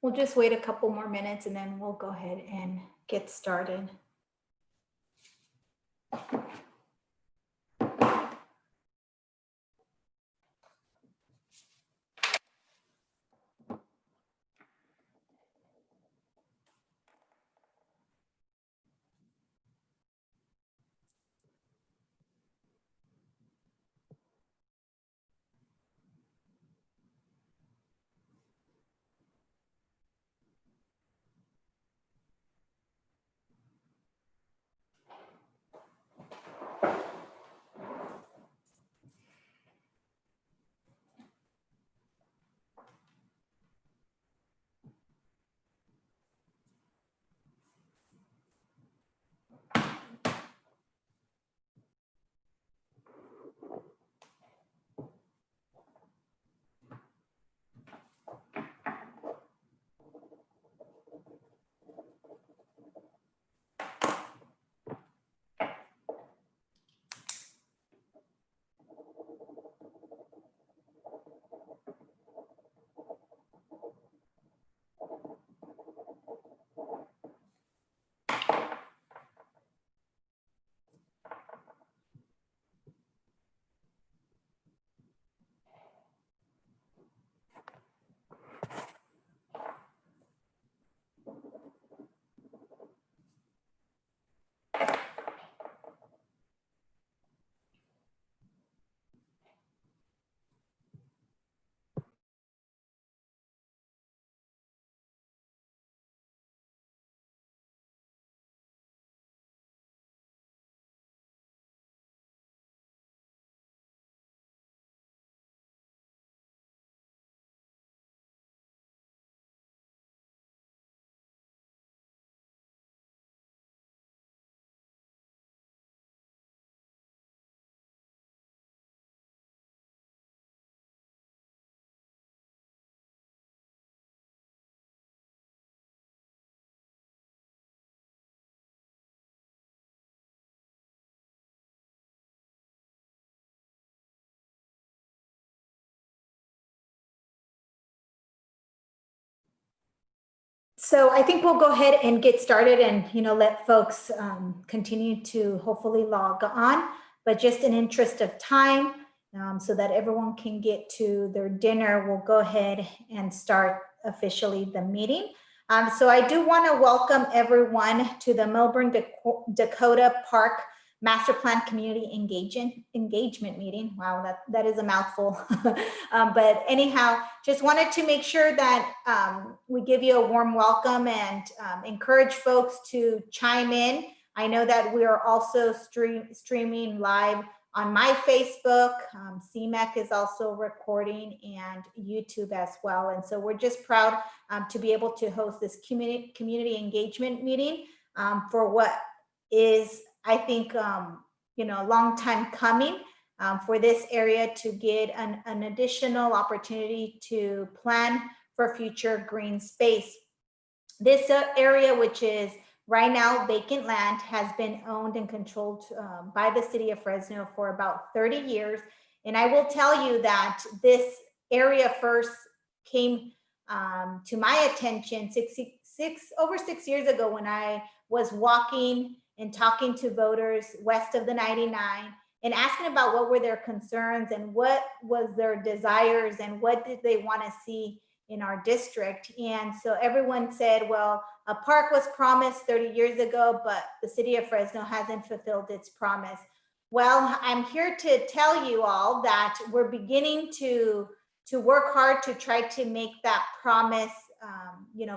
We'll just wait a couple more minutes and then we'll go ahead and get started. So I think we'll go ahead and get started and, let folks continue to hopefully log on, but just in interest of time, so that everyone can get to their dinner, we'll go ahead and start officially the meeting. So I do want to welcome everyone to the Milburn, Dakota Park Master Plan Community Engagement Meeting. Wow, that is a mouthful. But anyhow, just wanted to make sure that we give you a warm welcome and encourage folks to chime in. I know that we are also streaming live on my Facebook. CMEC is also recording, and YouTube as well. And so we're just proud to be able to host this community engagement meeting for what is, I think, a long time coming for this area to get an additional opportunity to plan for future green space. This area, which is right now vacant land, has been owned and controlled by the city of Fresno for about 30 years. And I will tell you that this area first came to my attention over 6 years ago when I was walking and talking to voters west of the 99 and asking about what were their concerns and what was their desires and what did they want to see in our district. And so everyone said, well, a park was promised 30 years ago, but the city of Fresno hasn't fulfilled its promise. Well, I'm here to tell you all that we're beginning to work hard to try to make that promise,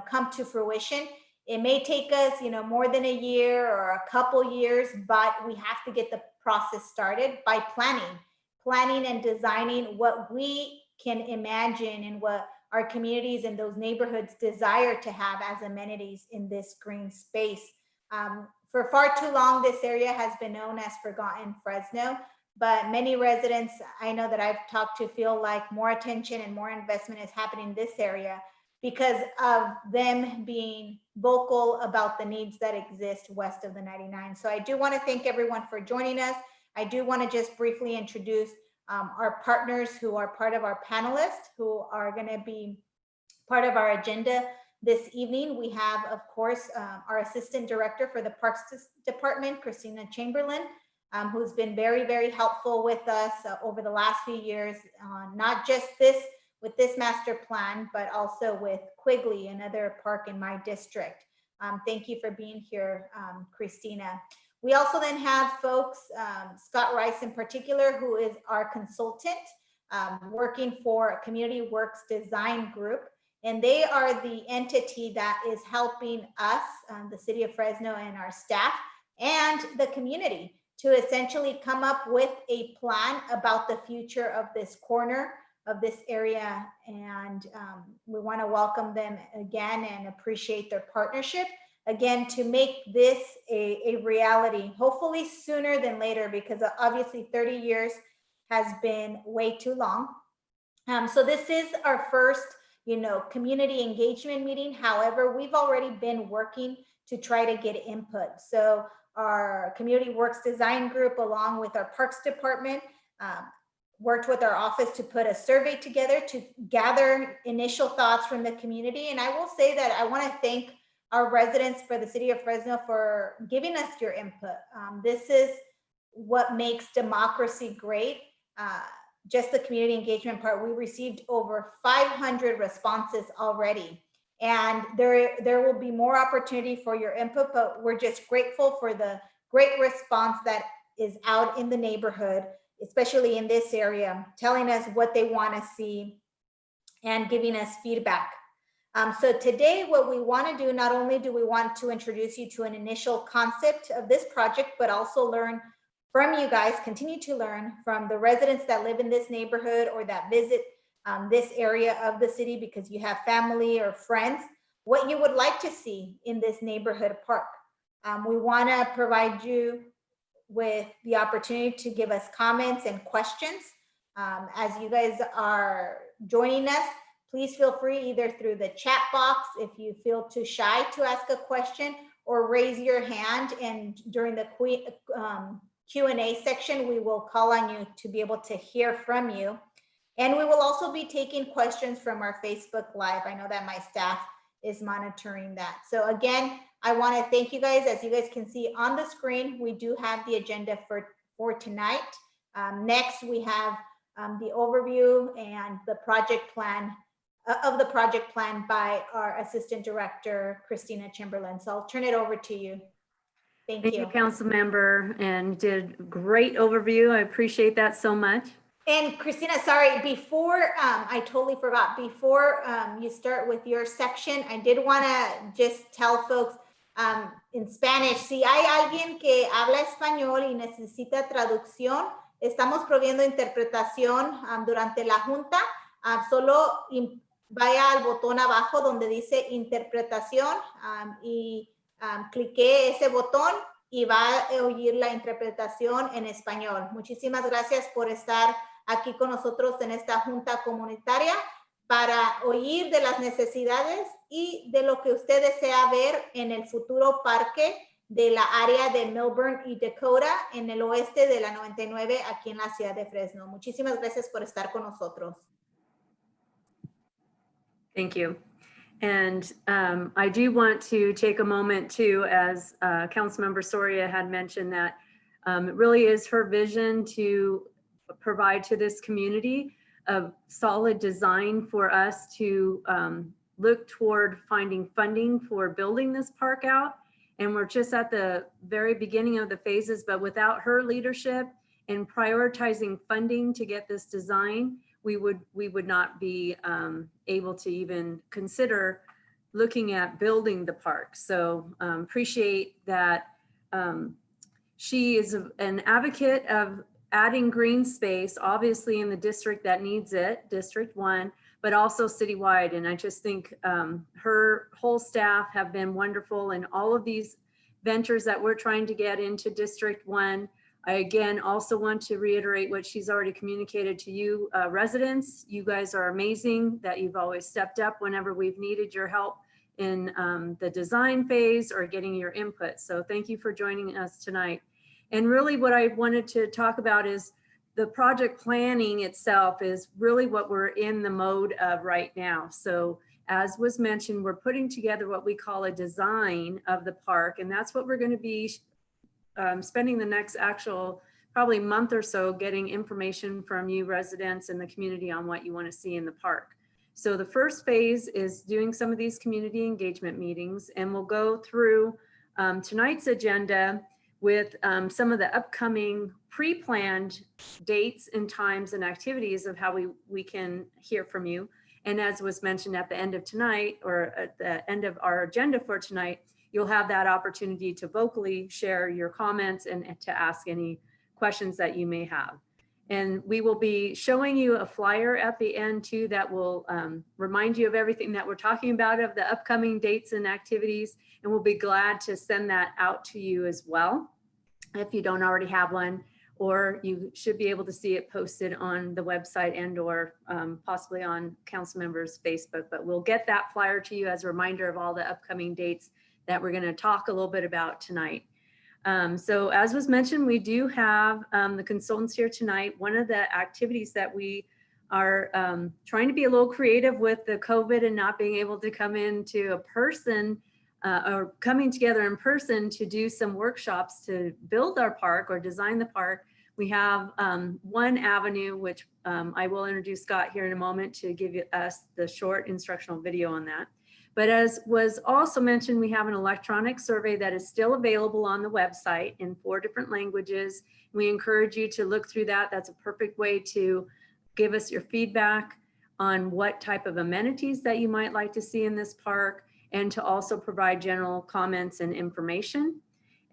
come to fruition. It may take us, more than a year or a couple years, but we have to get the process started by planning and designing what we can imagine and what our communities and those neighborhoods desire to have as amenities in this green space. For far too long, this area has been known as Forgotten Fresno, but many residents I know that I've talked to feel like more attention and more investment is happening in this area because of them being vocal about the needs that exist west of the 99. So I do want to thank everyone for joining us. I do want to just briefly introduce our partners who are part of our panelists who are going to be part of our agenda this evening. We have, of course, our Assistant Director for the Parks Department, Christina Chamberlain, who's been very, very helpful with us over the last few years, not just with this master plan, but also with Quigley, another park in my district. Thank you for being here, Christina. We also then have folks, Scott Rice in particular, who is our consultant, working for Community Works Design Group. And they are the entity that is helping us, the city of Fresno and our staff and the community, to essentially come up with a plan about the future of this corner of this area. And we want to welcome them again and appreciate their partnership, again, to make this a reality, hopefully sooner than later, because obviously 30 years has been way too long. So this is our first, community engagement meeting. However, we've already been working to try to get input. So our Community Works Design Group, along with our Parks Department, worked with our office to put a survey together to gather initial thoughts from the community. And I will say that I want to thank our residents for the city of Fresno for giving us your input. This is what makes democracy great. Just the community engagement part, we received over 500 responses already. And there will be more opportunity for your input, but we're just grateful for the great response that is out in the neighborhood, especially in this area, telling us what they want to see and giving us feedback. So today, what we want to do, not only do we want to introduce you to an initial concept of this project, but also learn from you guys, continue to learn from the residents that live in this neighborhood or that visit this area of the city because you have family or friends, what you would like to see in this neighborhood park. We want to provide you with the opportunity to give us comments and questions. As you guys are joining us, please feel free either through the chat box if you feel too shy to ask a question, or raise your hand, and during the Q&A section, we will call on you to be able to hear from you. And we will also be taking questions from our Facebook Live. I know that my staff is monitoring that. So again, I want to thank you guys. As you guys can see on the screen, we do have the agenda for tonight. Next, we have the overview and the project plan by our Assistant Director, Christina Chamberlain. So I'll turn it over to you. Thank you, Council Member, and did a great overview. I appreciate that so much. And Christina, sorry, before I totally forgot, before you start with your section, I did want to just tell folks in Spanish, si hay alguien que habla español y necesita traducción, estamos proviendo interpretación durante la junta. Solo vaya al botón abajo donde dice interpretación y clique ese botón y va a oír la interpretación en español. Muchísimas gracias por estar aquí con nosotros en esta junta comunitaria para oír de las necesidades y de lo que usted desea ver en el futuro parque de la área de Milburn y Dakota en el oeste de la 99 aquí en la ciudad de Fresno. Muchísimas gracias por estar con nosotros. Thank you. And I do want to take a moment too, as Councilmember Soria had mentioned, that it really is her vision to provide to this community a solid design for us to look toward finding funding for building this park out. And we're just at the very beginning of the phases, but without her leadership and prioritizing funding to get this design, we would not be able to even consider looking at building the park. So appreciate that she is an advocate of adding green space, obviously in the district that needs it, District 1, but also citywide. And I just think her whole staff have been wonderful in all of these ventures that we're trying to get into District 1. I again also want to reiterate what she's already communicated to you residents. You guys are amazing that you've always stepped up whenever we've needed your help in the design phase or getting your input. So thank you for joining us tonight. And really what I wanted to talk about is the project planning itself is really what we're in the mode of right now. So as was mentioned, we're putting together what we call a design of the park, and that's what we're going to be spending the next actual probably month or so getting information from you residents and the community on what you want to see in the park. So the first phase is doing some of these community engagement meetings, and we'll go through tonight's agenda with some of the upcoming pre-planned dates and times and activities of how we can hear from you. And as was mentioned at the end of tonight, or at the end of our agenda for tonight, you'll have that opportunity to vocally share your comments and to ask any questions that you may have. And we will be showing you a flyer at the end too that will remind you of everything that we're talking about, of the upcoming dates and activities. And we'll be glad to send that out to you as well if you don't already have one, or you should be able to see it posted on the website and or possibly on council members' Facebook. But we'll get that flyer to you as a reminder of all the upcoming dates that we're going to talk a little bit about tonight. So as was mentioned, we do have the consultants here tonight. One of the activities that we are trying to be a little creative with the COVID and not being able to come into a person or coming together in person to do some workshops to build our park or design the park. We have one avenue, which I will introduce Scott here in a moment to give us the short instructional video on that. But as was also mentioned, we have an electronic survey that is still available on the website in 4 different languages. We encourage you to look through that. That's a perfect way to give us your feedback on what type of amenities that you might like to see in this park, and to also provide general comments and information.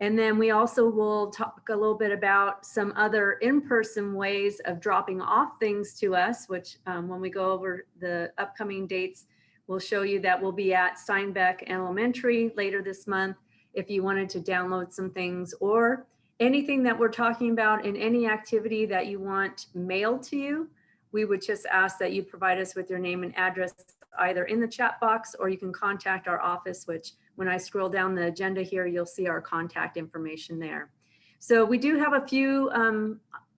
And then we also will talk a little bit about some other in-person ways of dropping off things to us, which when we go over the upcoming dates, we'll show you that we'll be at Steinbeck Elementary later this month if you wanted to download some things, or anything that we're talking about in any activity that you want mailed to you. We would just ask that you provide us with your name and address either in the chat box, or you can contact our office, which when I scroll down the agenda here, you'll see our contact information there. So we do have a few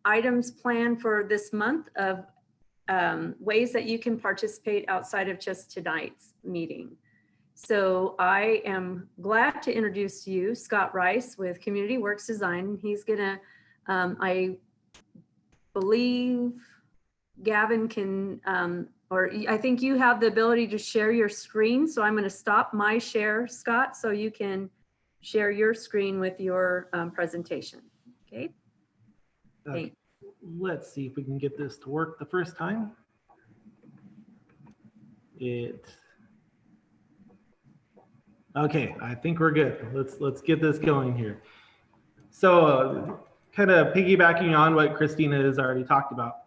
items planned for this month of ways that you can participate outside of just tonight's meeting. So I am glad to introduce to you Scott Rice with Community Works Design. He's gonna, I believe Gavin can, or I think you have the ability to share your screen. So I'm gonna stop my share, Scott, so you can share your screen with your presentation, okay? Thanks. Let's see if we can get this to work the first time. Okay, I think we're good. Let's get this going here. So kind of piggybacking on what Christina has already talked about,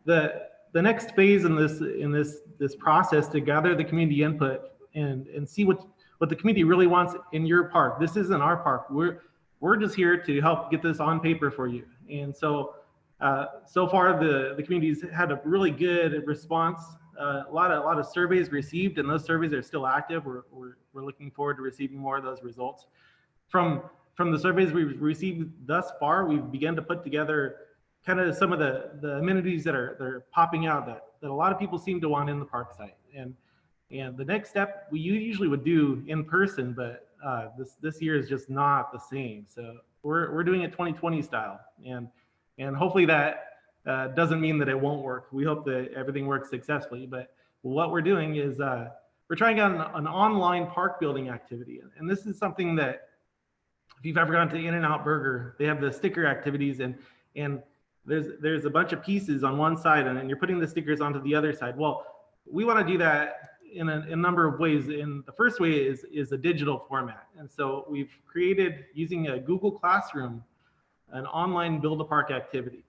the next phase in this process to gather the community input and see what the community really wants in your park. This isn't our park. We're just here to help get this on paper for you. And so so far the community's had a really good response. A lot of surveys received, and those surveys are still active. We're looking forward to receiving more of those results. From the surveys we've received thus far, we've begun to put together kind of some of the amenities that are popping out that a lot of people seem to want in the park site. And the next step we usually would do in person, but this year is just not the same. So we're doing it 2020 style, and hopefully that doesn't mean that it won't work. We hope that everything works successfully, but what we're doing is we're trying out an online park building activity. And this is something that if you've ever gone to In-N-Out Burger, they have the sticker activities, and there's a bunch of pieces on one side, and then you're putting the stickers onto the other side. Well, we want to do that in a number of ways. And the first way is a digital format. And so we've created, using a Google Classroom, an online build-a-park activity.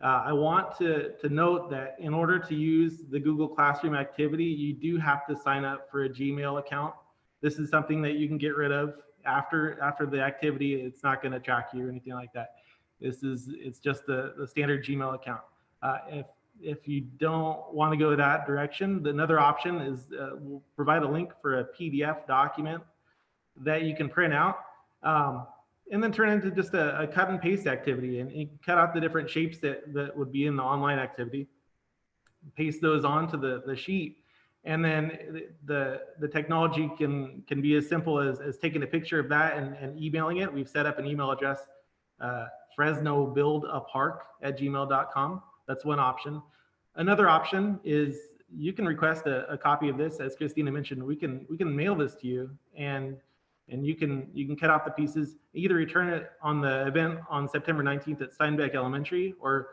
I want to note that in order to use the Google Classroom activity, you do have to sign up for a Gmail account. This is something that you can get rid of after the activity. It's not going to track you or anything like that. It's just the standard Gmail account. If you don't want to go that direction, another option is we'll provide a link for a PDF document that you can print out. And then turn into just a cut and paste activity, and you cut out the different shapes that would be in the online activity, paste those onto the sheet, And then the technology can be as simple as taking a picture of that and emailing it. We've set up an email address, fresnobuildapark@gmail.com. That's one option. Another option is you can request a copy of this. As Christina mentioned, we can mail this to you, and you can cut out the pieces, either return it on the event on September 19th at Steinbeck Elementary, or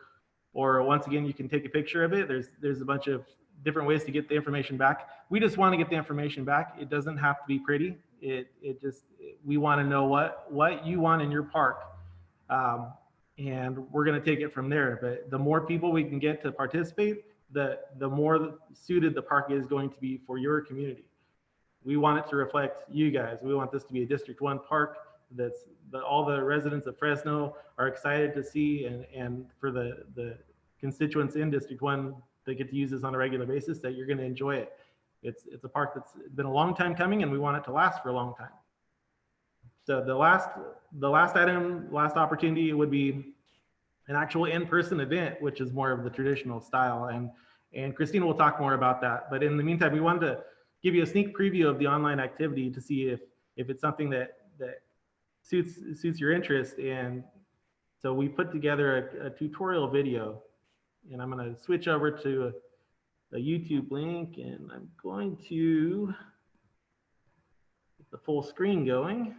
once again, you can take a picture of it. There's a bunch of different ways to get the information back. We just want to get the information back. It doesn't have to be pretty. We want to know what you want in your park. And we're going to take it from there. But the more people we can get to participate, the more suited the park is going to be for your community. We want it to reflect you guys. We want this to be a District 1 park that all the residents of Fresno are excited to see, and for the constituents in District 1 that get to use this on a regular basis, that you're going to enjoy it. It's a park that's been a long time coming, and we want it to last for a long time. So the last opportunity would be an actual in-person event, which is more of the traditional style. And Christina will talk more about that. But in the meantime, we wanted to give you a sneak preview of the online activity to see if it's something that suits your interest. And so we put together a tutorial video, and I'm going to switch over to a YouTube link, and I'm going to get the full screen going.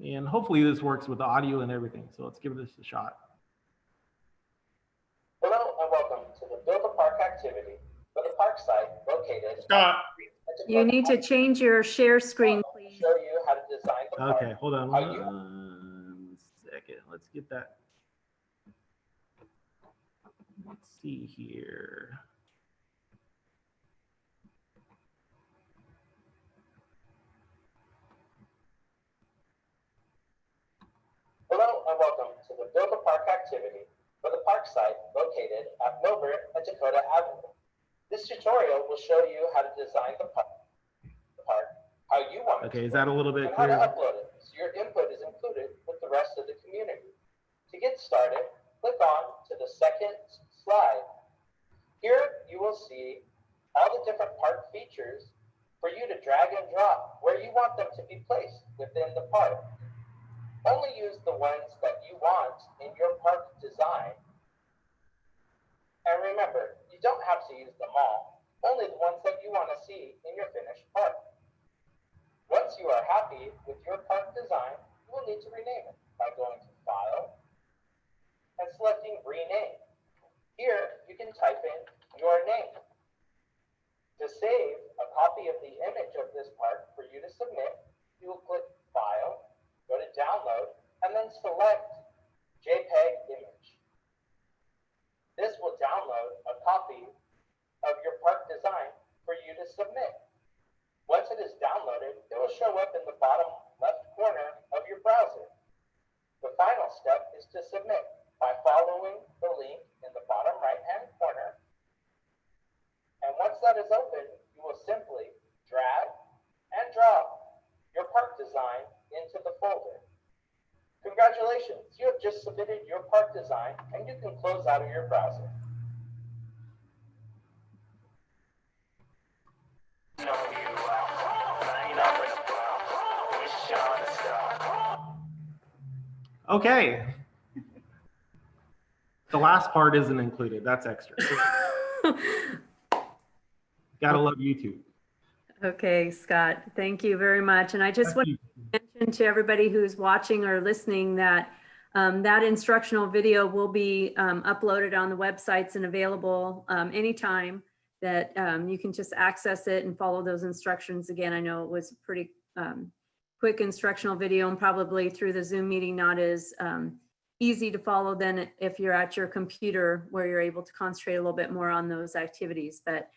And hopefully this works with the audio and everything. So let's give this a shot. Hello and welcome to the Build a Park activity for the park site located. Scott, You need to change your share screen, please. Show you how to design the park. okay, hold on How you- 1 second. Let's get that. Let's see here. Hello and welcome to the Build a Park activity for the park site located at Milburn and Dakota Avenue. This tutorial will show you how to design the park, how you want it Okay, to is that a little bit and how to clearer? upload it, so your input is included with the rest of the community. To get started, click on to the second slide. Here you will see all the different park features for you to drag and drop where you want them to be placed within the park. Only use the ones that you want in your park design. And remember, you don't have to use them all, only the ones that you want to see in your finished park. Once you are happy with your park design, you will need to rename it by going to File and selecting Rename. Here, you can type in your name. To save a copy of the image of this park for you to submit, you will click File, go to Download, and then select JPEG image. This will download a copy of your park design for you to submit. Once it is downloaded, it will show up in the bottom left corner of your browser. The final step is to submit by following the link in the bottom right-hand corner. And once that is open, you will simply drag and drop your park design into the folder. Congratulations, you have just submitted your park design, and you can close out of your browser. Okay. The last part isn't included. That's extra. Gotta love YouTube. Okay, Scott, thank you very much. And I just want to mention to everybody who's watching or listening that that instructional video will be uploaded on the websites and available anytime, that you can just access it and follow those instructions. Again, I know it was a pretty quick instructional video, and probably through the Zoom meeting not as easy to follow than if you're at your computer, where you're able to concentrate a little bit more on those activities. But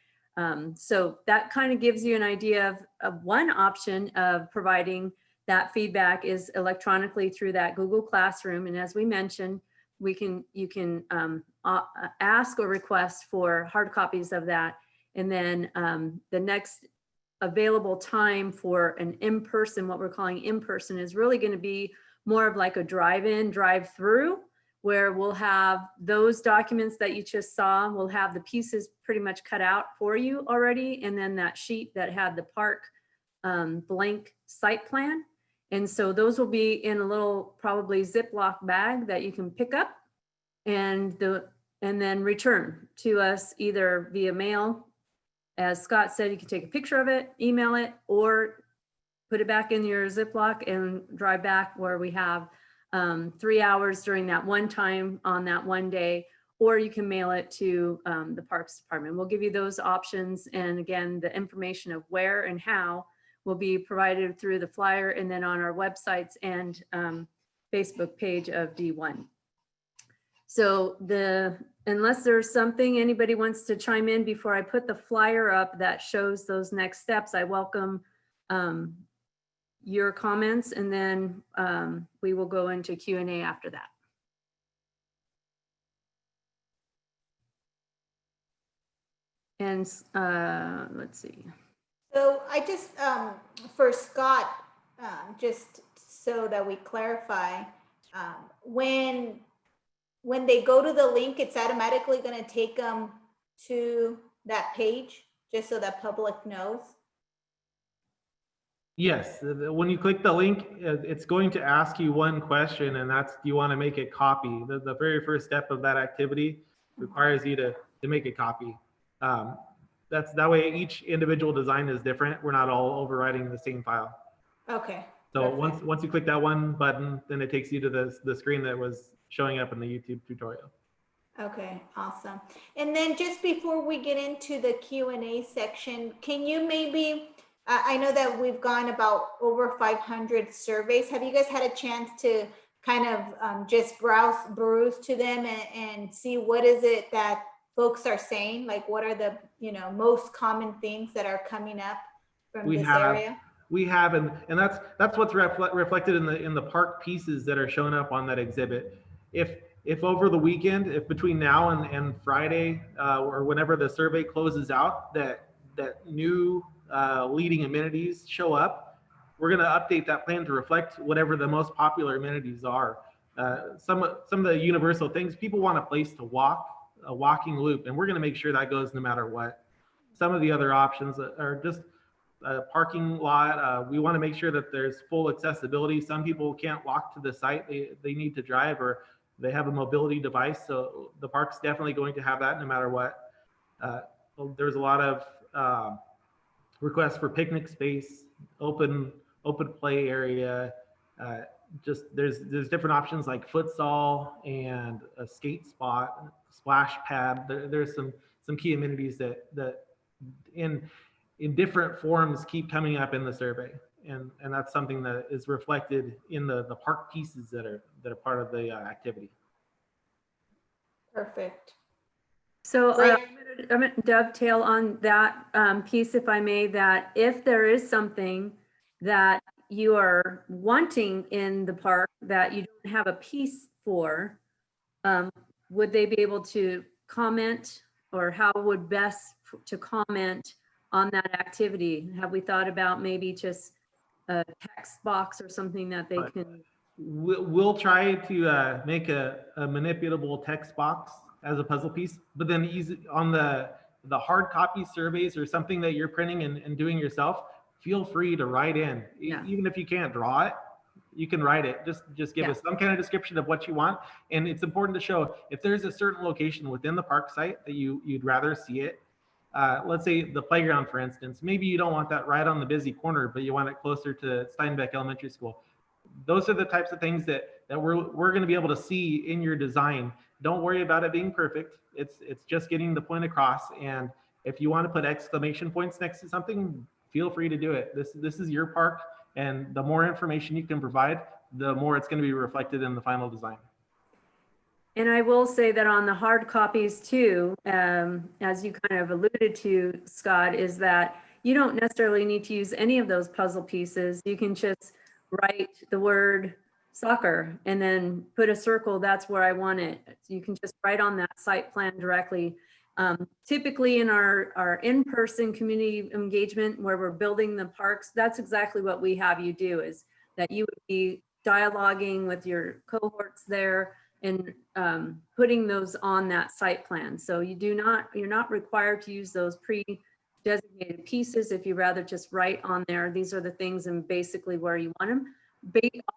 so that kind of gives you an idea of one option of providing that feedback is electronically through that Google Classroom. And as we mentioned, you can ask or request for hard copies of that. And then the next available time for an in-person, what we're calling in-person, is really going to be more of like a drive-in, drive-through, where we'll have those documents that you just saw. We'll have the pieces pretty much cut out for you already. And then that sheet that had the park blank site plan. And so those will be in a little probably Ziploc bag that you can pick up and then return to us either via mail. As Scott said, you can take a picture of it, email it, or put it back in your Ziploc and drive back, where we have 3 hours during that one time on that one day, or you can mail it to the Parks Department. We'll give you those options. And again, the information of where and how will be provided through the flyer and then on our websites and Facebook page of D1. So unless there's something anybody wants to chime in before I put the flyer up that shows those next steps, I welcome your comments, and then we will go into Q&A after that. And let's see. So I just, for Scott, just so that we clarify, when they go to the link, it's automatically going to take them to that page, just so that public knows. Yes, when you click the link, it's going to ask you one question, and that's, do you want to make a copy? The very first step of that activity requires you to make a copy. That way each individual design is different. We're not all overriding the same file. Okay. So perfect. once you click that one button, then it takes you to the screen that was showing up in the YouTube tutorial. Okay, awesome. And then just before we get into the Q&A section, can you maybe, I know that we've gone about over 500 surveys. Have you guys had a chance to kind of just peruse to them and see what is it that folks are saying? Like, what are the most common things that are coming up from this area? We have, and that's what's reflected in the park pieces that are showing up on that exhibit. If over the weekend, if between now and Friday, or whenever the survey closes out, that new leading amenities show up, we're going to update that plan to reflect whatever the most popular amenities are. Some of the universal things, people want a place to walk, a walking loop, and we're going to make sure that goes no matter what. Some of the other options are just a parking lot. We want to make sure that there's full accessibility. Some people can't walk to the site. They need to drive, or they have a mobility device. So the park's definitely going to have that no matter what. There's a lot of requests for picnic space, open play area. Just there's different options like futsal and a skate spot, splash pad. There's some key amenities that in different forms keep coming up in the survey, and that's something that is reflected in the park pieces that are part of the activity. Perfect. So Great. I'm going to dovetail on that piece, if I may, that if there is something that you are wanting in the park that you don't have a piece for, would they be able to comment, or how would best to comment on that activity? Have we thought about maybe just a text box or something that they can? We'll try to make a manipulable text box as a puzzle piece, but then easy on the hard copy surveys or something that you're printing and doing yourself, feel free to write in. Yeah. Even if you can't draw it, you can write it. Just give us some kind of description of what you want. And it's important to show if there's a certain location within the park site that you'd rather see it. Let's say the playground, for instance. Maybe you don't want that right on the busy corner, but you want it closer to Steinbeck Elementary School. Those are the types of things that we're going to be able to see in your design. Don't worry about it being perfect. It's just getting the point across. And if you want to put exclamation points next to something, feel free to do it. This is your park, and the more information you can provide, the more it's going to be reflected in the final design. And I will say that on the hard copies too, as you kind of alluded to, Scott, is that you don't necessarily need to use any of those puzzle pieces. You can just write the word soccer and then put a circle. That's where I want it. You can just write on that site plan directly. Typically in our in-person community engagement where we're building the parks, that's exactly what we have you do, is that you would be dialoguing with your cohorts there, and putting those on that site plan. So you're not required to use those pre-designated pieces. If you rather just write on there, these are the things and basically where you want them.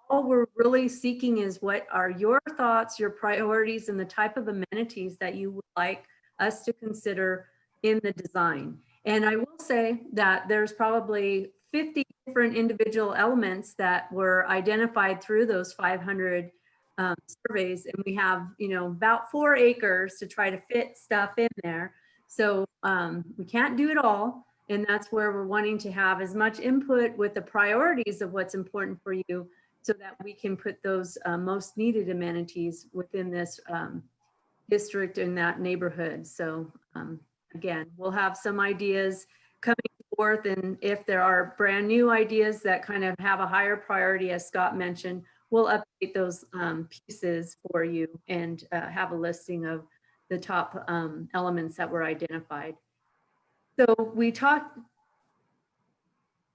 All we're really seeking is what are your thoughts, your priorities, and the type of amenities that you would like us to consider in the design. And I will say that there's probably 50 different individual elements that were identified through those 500 surveys, and we have, about 4 acres to try to fit stuff in there. So we can't do it all. And that's where we're wanting to have as much input with the priorities of what's important for you so that we can put those most needed amenities within this district in that neighborhood. So again, we'll have some ideas coming forth, and if there are brand new ideas that kind of have a higher priority, as Scott mentioned, we'll update those pieces for you and have a listing of the top elements that were identified. So we talked.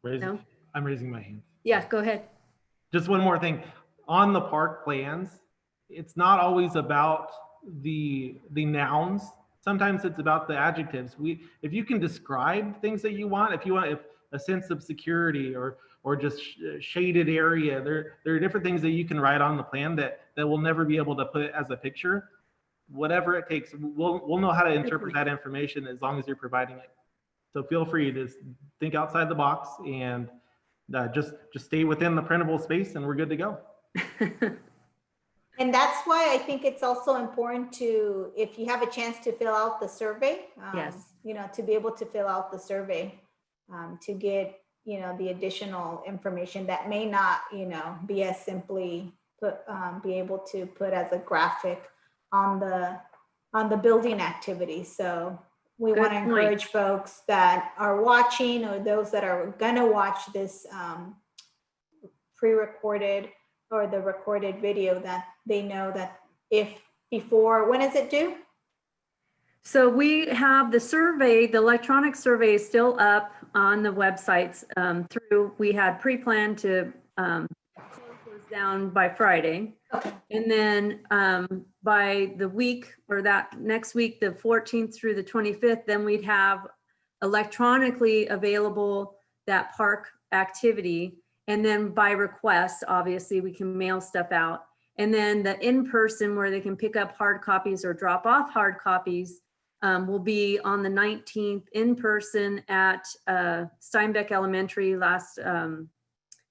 No? I'm raising my hand. Yeah, go ahead. Just one more thing. On the park plans, it's not always about the nouns. Sometimes it's about the adjectives. If you can describe things that you want, if a sense of security or just shaded area, there are different things that you can write on the plan that we'll never be able to put as a picture. Whatever it takes, we'll know how to interpret that information as long as you're providing it. So feel free to think outside the box and just stay within the printable space, and we're good to go. And that's why I think it's also important to, if you have a chance to fill out the survey, Yes. To be able to fill out the survey, to get, the additional information that may not, be as simply be able to put as a graphic on the building activity. So we want to encourage folks that are watching or those that are gonna watch this pre-recorded or the recorded video, that they know that when is it due? So we have the survey, the electronic survey is still up on the websites we had pre-planned to close those down by Friday. Okay. And then by the week or that next week, the 14th through the 25th, then we'd have electronically available that park activity. And then by request, obviously, we can mail stuff out. And then the in-person where they can pick up hard copies or drop off hard copies will be on the 19th in person at Steinbeck Elementary.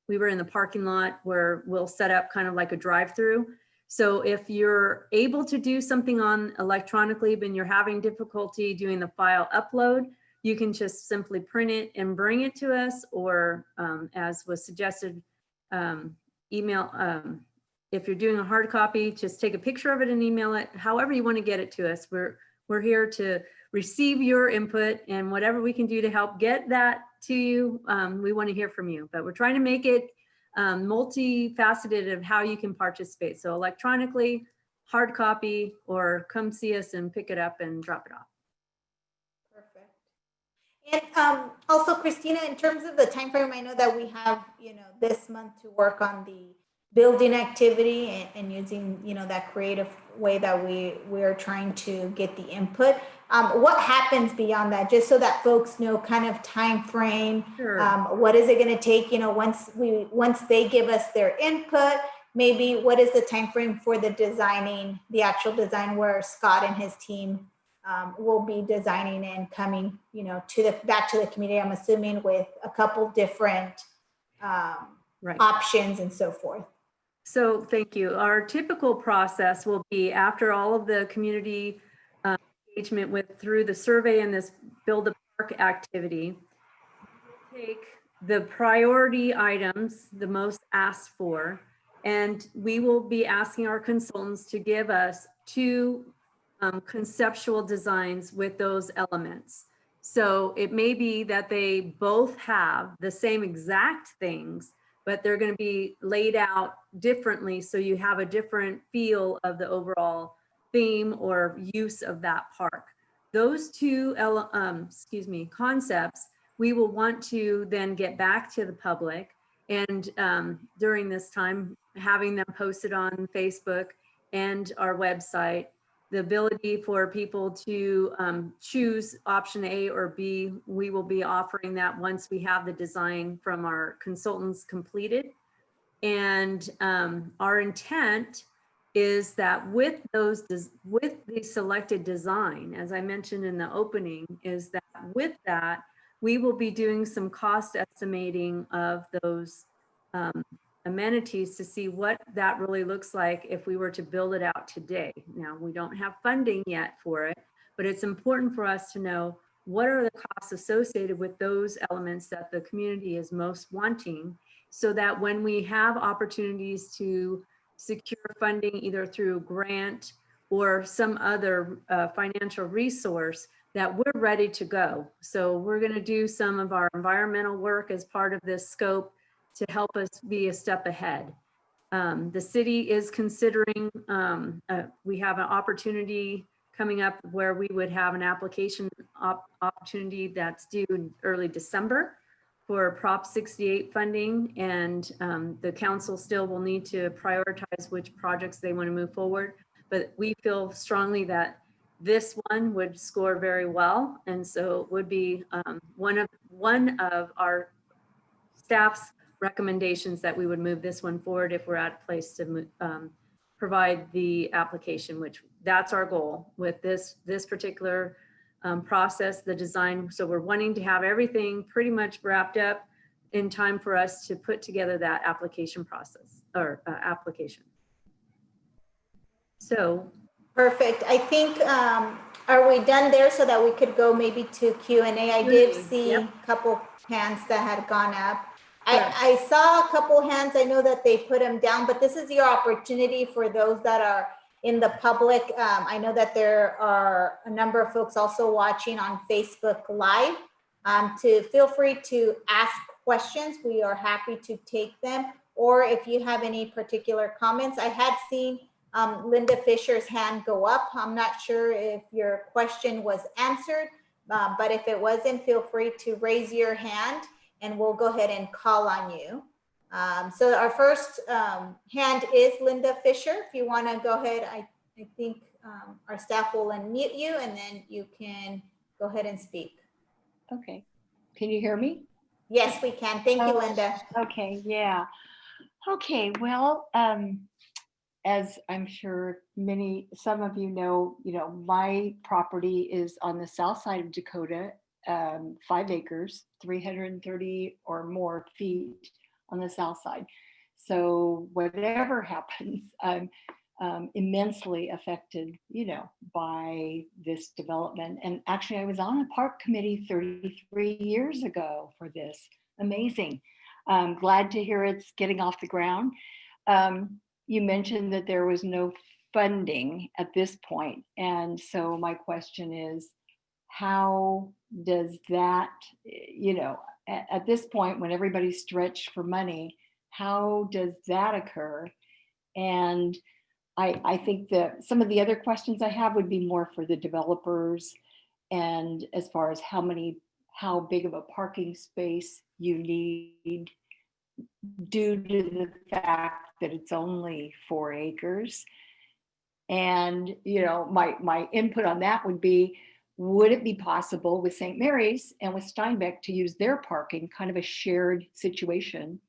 We were in the parking lot where we'll set up kind of like a drive-through. So if you're able to do something on electronically, but you're having difficulty doing the file upload, you can just simply print it and bring it to us, or as was suggested, email. If you're doing a hard copy, just take a picture of it and email it. However you want to get it to us, we're here to receive your input, and whatever we can do to help get that to you, we want to hear from you. But we're trying to make it multifaceted of how you can participate. So electronically, hard copy, or come see us and pick it up and drop it off. Perfect. And also, Christina, in terms of the time frame, I know that we have, this month to work on the building activity and using, that creative way that we are trying to get the input. What happens beyond that, just so that folks know kind of time frame? Sure. What is it going to take, once they give us their input? Maybe what is the time frame for the actual design, where Scott and his team will be designing and coming, back to the community, I'm assuming, with a couple different options and so forth. So thank you. Our typical process will be, after all of the community engagement through the survey and this Build a Park activity, we'll take the priority items, the most asked for, and we will be asking our consultants to give us 2 conceptual designs with those elements. So it may be that they both have the same exact things, but they're going to be laid out differently, so you have a different feel of the overall theme or use of that park. Those 2 concepts, we will want to then get back to the public, and during this time, having them posted on Facebook and our website. The ability for people to choose option A or B, we will be offering that once we have the design from our consultants completed. And our intent is that with the selected design, as I mentioned in the opening, is that with that, we will be doing some cost estimating of those amenities to see what that really looks like if we were to build it out today. Now, we don't have funding yet for it, but it's important for us to know what are the costs associated with those elements that the community is most wanting, so that when we have opportunities to secure funding either through grant or some other financial resource, that we're ready to go. So we're going to do some of our environmental work as part of this scope to help us be a step ahead. The city is considering, we have an opportunity coming up where we would have an application opportunity that's due in early December for Prop 68 funding, and the council still will need to prioritize which projects they want to move forward. But we feel strongly that this one would score very well, and so it would be one of our staff's recommendations that we would move this one forward if we're at a place to provide the application, which that's our goal with this particular process, the design. So we're wanting to have everything pretty much wrapped up in time for us to put together that application process or application. So. Perfect. I think, are we done there so that we could go maybe to Q&A? I did see a couple hands that had gone up. I saw a couple hands. I know that they put them down, but this is your opportunity for those that are in the public. I know that there are a number of folks also watching on Facebook Live. To feel free to ask questions. We are happy to take them. Or if you have any particular comments, I had seen Linda Fisher's hand go up. I'm not sure if your question was answered, but if it wasn't, feel free to raise your hand and we'll go ahead and call on you. So our first hand is Linda Fisher. If you want to go ahead, I think our staff will unmute you and then you can go ahead and speak. Okay. Can you hear me? Yes, we can. Thank you, Linda. Okay, yeah. Okay, well, as I'm sure some of you know, my property is on the south side of Dakota, 5 acres, 330 or more feet on the south side. So whatever happens, I'm immensely affected, by this development. And actually, I was on a park committee 33 years ago for this. Amazing. Glad to hear it's getting off the ground. You mentioned that there was no funding at this point. And so my question is, how does that, at this point when everybody's stretched for money, how does that occur? And I think that some of the other questions I have would be more for the developers, and as far as how big of a parking space you need due to the fact that it's only 4 acres. And, my input on that would be, would it be possible with St. Mary's and with Steinbeck to use their parking, kind of a shared situation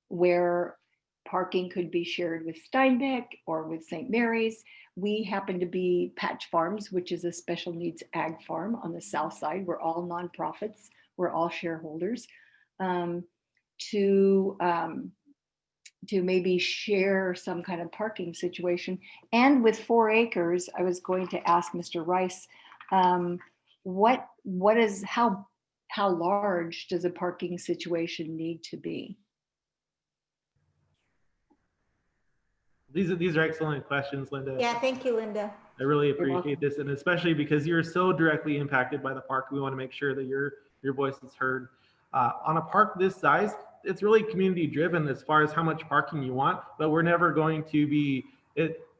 where parking could be shared with Steinbeck or with St. Mary's? We happen to be Patch Farms, which is a special needs ag farm on the south side. We're all nonprofits. We're all shareholders. To maybe share some kind of parking situation. And with 4 acres, I was going to ask Mr. Rice, how large does a parking situation need to be? These are excellent questions, Linda. Yeah, thank you, Linda. I really appreciate this, and especially because you're so directly impacted by the park, we want to make sure that your voice is heard. On a park this size, it's really community driven as far as how much parking you want, but we're never going to be,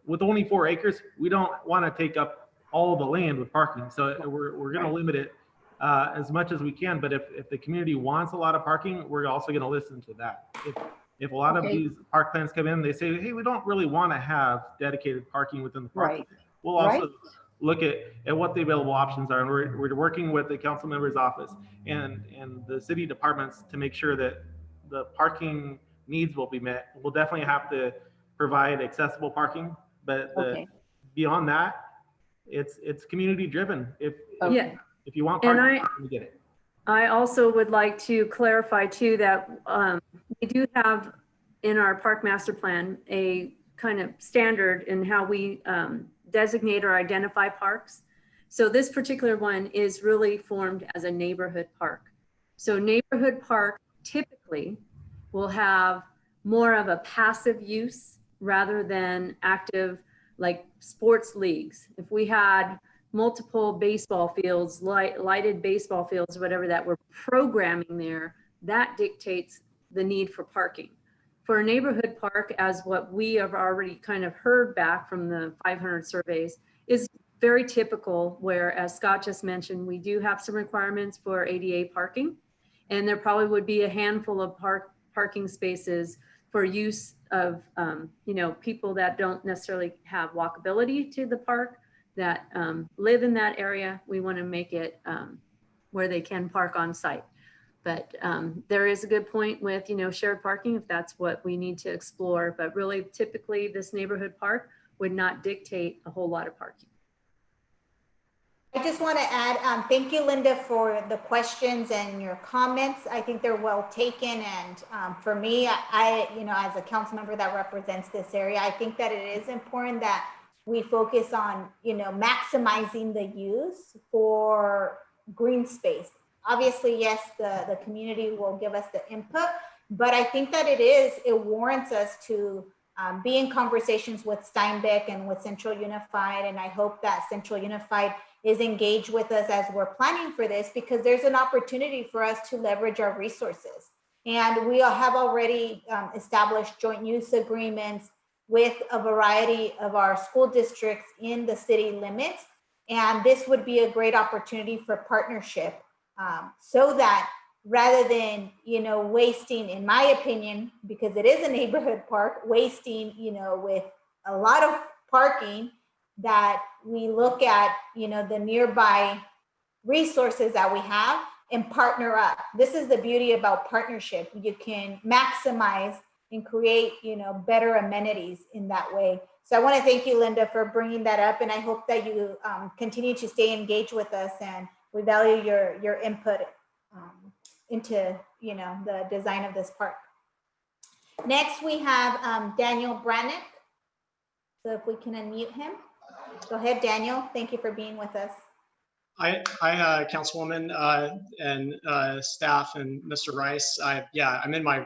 with only 4 acres, we don't want to take up all the land with parking. So we're going to limit it as much as we can. But if the community wants a lot of parking, we're also going to listen to that. If a lot of Okay. these park plans come in, they say, hey, we don't really want to have dedicated parking within the park. Right. We'll also Right. look at what the available options are. And we're working with the council member's office and the city departments to make sure that the parking needs will be met. We'll definitely have to provide accessible parking, but Okay. beyond that, it's community driven. Okay. Yeah. If you want And parking, you get it. I also would like to clarify too that we do have in our park master plan a kind of standard in how we designate or identify parks. So this particular one is really formed as a neighborhood park. So neighborhood park typically will have more of a passive use rather than active, like sports leagues. If we had multiple baseball fields, lighted baseball fields, whatever that we're programming there, that dictates the need for parking. For a neighborhood park, as what we have already kind of heard back from the 500 surveys, is very typical, where, as Scott just mentioned, we do have some requirements for ADA parking, and there probably would be a handful of parking spaces for use of people that don't necessarily have walkability to the park, that live in that area. We want to make it where they can park on site. But there is a good point with, shared parking, if that's what we need to explore. But really, typically, this neighborhood park would not dictate a whole lot of parking. I just want to add, thank you, Linda, for the questions and your comments. I think they're well taken. And for me, I, as a council member that represents this area, I think that it is important that we focus on, maximizing the use for green space. Obviously, yes, the community will give us the input, but I think that it warrants us to be in conversations with Steinbeck and with Central Unified. And I hope that Central Unified is engaged with us as we're planning for this, because there's an opportunity for us to leverage our resources. And we have already established joint use agreements with a variety of our school districts in the city limits. And this would be a great opportunity for partnership, so that rather than, wasting, in my opinion, because it is a neighborhood park, wasting, with a lot of parking, that we look at, the nearby resources that we have and partner up. This is the beauty about partnership. You can maximize and create, better amenities in that way. So I want to thank you, Linda, for bringing that up. And I hope that you continue to stay engaged with us, and we value your input into, the design of this park. Next, we have Daniel Brannick. So if we can unmute him. Go ahead, Daniel. Thank you for being with us. Hi, Councilwoman and staff and Mr. Rice. I'm in my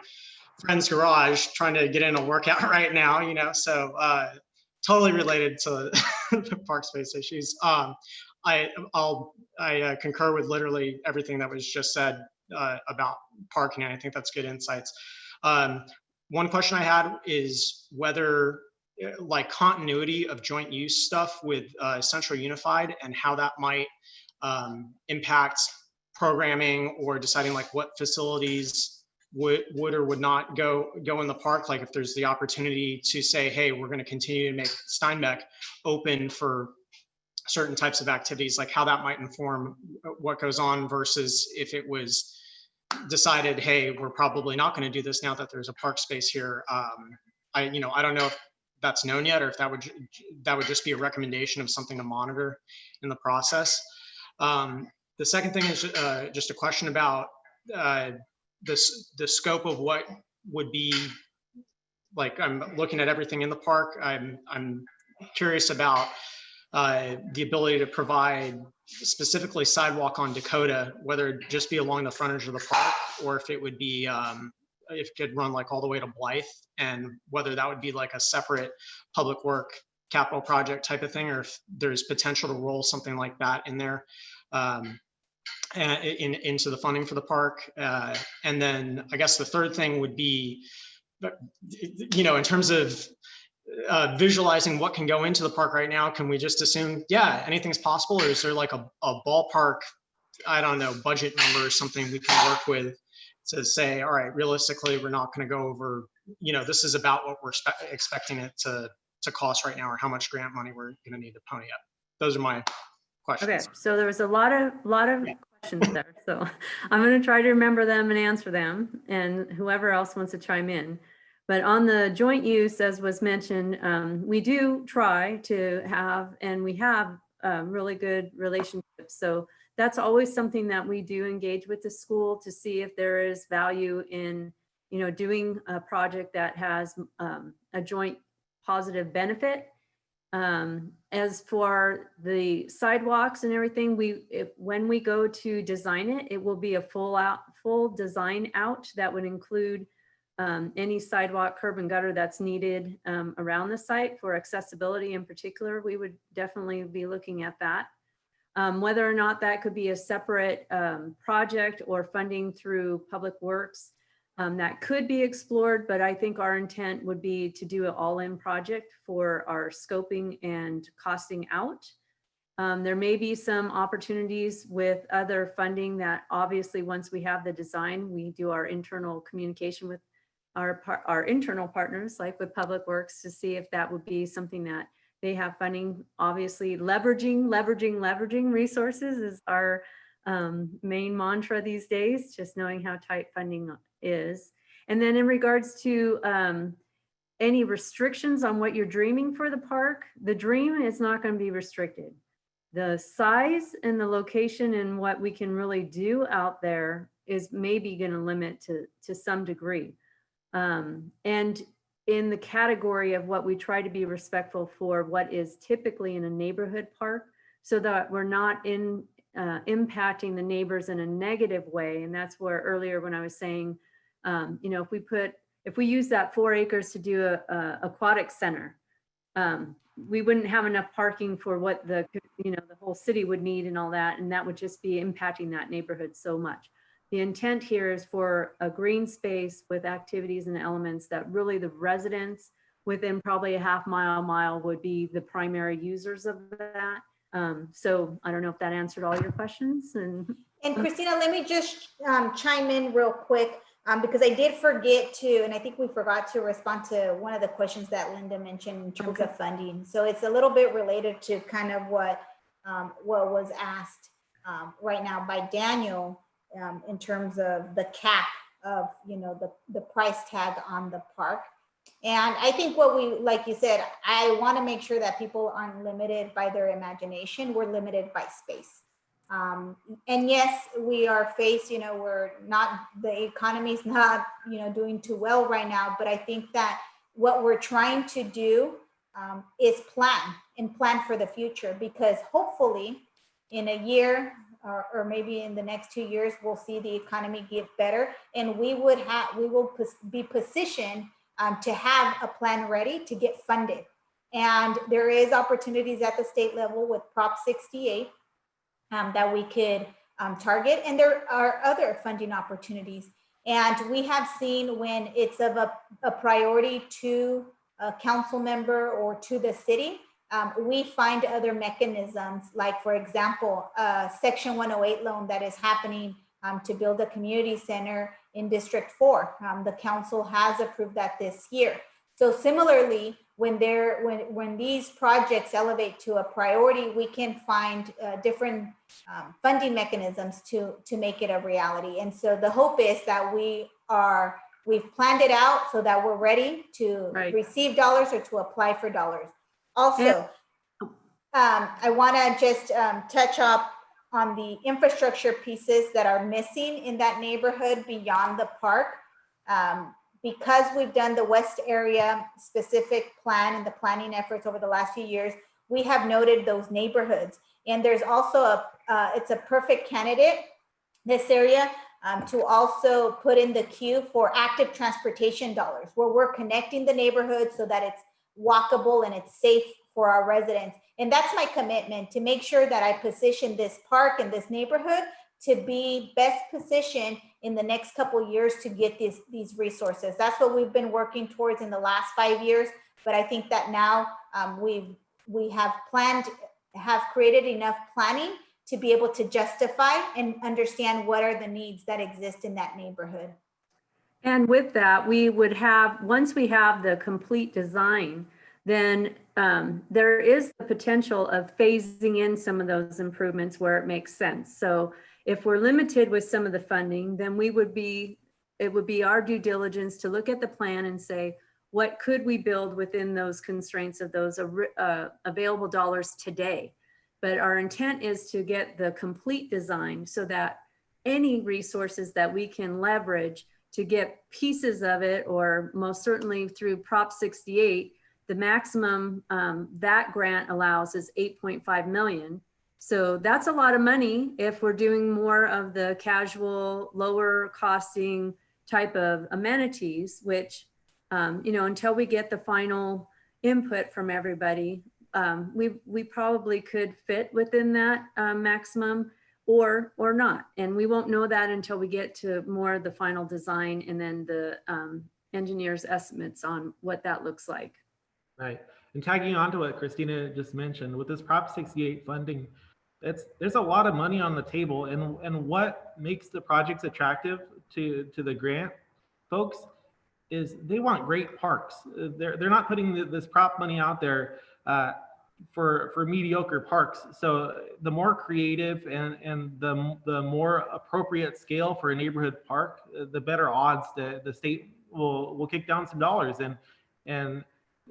friend's garage trying to get in a workout right now, so totally related to the park space issues. I concur with literally everything that was just said about parking, and I think that's good insights. One question I had is whether continuity of joint use stuff with Central Unified, and how that might impact programming or deciding what facilities would or would not go in the park. Like if there's the opportunity to say, hey, we're going to continue to make Steinbeck open for certain types of activities, like how that might inform what goes on, versus if it was decided, hey, we're probably not going to do this now that there's a park space here. I don't know if that's known yet, or if that would just be a recommendation of something to monitor in the process. The second thing is just a question about the scope of what would be, I'm looking at everything in the park. I'm curious about the ability to provide specifically sidewalk on Dakota, whether it just be along the frontage of the park, or if it would be if it could run all the way to Blythe, and whether that would be a separate public work capital project type of thing, or if there's potential to roll something like that in there into the funding for the park. And then I guess the third thing would be, in terms of visualizing what can go into the park right now, can we just assume, yeah, anything's possible? Or is there a ballpark, I don't know, budget number or something we can work with to say, all right, realistically, we're not going to go over this is about what we're expecting it to cost right now, or how much grant money we're going to need to pony up. Those are my questions. Okay, so there was a lot of Yeah. questions there. So I'm going to try to remember them and answer them, and whoever else wants to chime in. But on the joint use, as was mentioned, we do try to have, and we have really good relationships. So that's always something that we do engage with the school to see if there is value in, doing a project that has a joint positive benefit. As for the sidewalks and everything, when we go to design it, it will be a full design out that would include any sidewalk, curb and gutter that's needed around the site for accessibility in particular. We would definitely be looking at that. Whether or not that could be a separate project or funding through Public Works, that could be explored, but I think our intent would be to do an all-in project for our scoping and costing out. There may be some opportunities with other funding that obviously once we have the design, we do our internal communication with our internal partners, like with Public Works, to see if that would be something that they have funding. Obviously, leveraging resources is our main mantra these days, just knowing how tight funding is. And then in regards to any restrictions on what you're dreaming for the park, the dream is not going to be restricted. The size and the location and what we can really do out there is maybe going to limit to some degree. And in the category of what we try to be respectful for what is typically in a neighborhood park, so that we're not impacting the neighbors in a negative way. And that's where earlier when I was saying, if we use that 4 acres to do a aquatic center, we wouldn't have enough parking for what the whole city would need and all that. And that would just be impacting that neighborhood so much. The intent here is for a green space with activities and elements that really the residents within probably a half mile would be the primary users of that. So I don't know if that answered all your questions. And Christina, let me just chime in real quick because I did forget to, and I think we forgot to respond to one of the questions that Linda mentioned in terms of funding. So it's a little bit related to kind of what was asked right now by Daniel in terms of the cap of, the price tag on the park. And I think like you said, I want to make sure that people aren't limited by their imagination. We're limited by space. And yes, we are faced, the economy's not, doing too well right now, but I think that what we're trying to do is plan for the future, because hopefully in a year or maybe in the next 2 years, we'll see the economy get better, and we will be positioned to have a plan ready to get funded. And there is opportunities at the state level with Prop 68 that we could target. And there are other funding opportunities. And we have seen when it's of a priority to a council member or to the city, we find other mechanisms, like for example, Section 108 loan that is happening to build a community center in District 4. The council has approved that this year. So similarly, when these projects elevate to a priority, we can find different funding mechanisms to make it a reality. And so the hope is that we've planned it out so that we're ready to receive dollars or to apply for dollars. Also, I want to just touch up on the infrastructure pieces that are missing in that neighborhood beyond the park. Because we've done the West area specific plan and the planning efforts over the last few years, we have noted those neighborhoods. And there's also it's a perfect candidate, this area, to also put in the queue for active transportation dollars, where we're connecting the neighborhood so that it's walkable and it's safe for our residents. And that's my commitment, to make sure that I position this park and this neighborhood to be best positioned in the next couple of years to get these resources. That's what we've been working towards in the last 5 years. But I think that now we have created enough planning to be able to justify and understand what are the needs that exist in that neighborhood. And with that, we would have, once we have the complete design, then there is the potential of phasing in some of those improvements where it makes sense. So if we're limited with some of the funding, then it would be our due diligence to look at the plan and say, what could we build within those constraints of those available dollars today? But our intent is to get the complete design so that any resources that we can leverage to get pieces of it, or most certainly through Prop 68, the maximum that grant allows is 8.5 million. So that's a lot of money if we're doing more of the casual, lower costing type of amenities, which, until we get the final input from everybody, we probably could fit within that maximum or not. And we won't know that until we get to more of the final design and then the engineer's estimates on what that looks like. Right. And tagging on to what Christina just mentioned, with this Prop 68 funding, there's a lot of money on the table. And what makes the projects attractive to the grant folks is they want great parks. They're not putting this prop money out there for mediocre parks. So the more creative and the more appropriate scale for a neighborhood park, the better odds that the state will kick down some dollars. And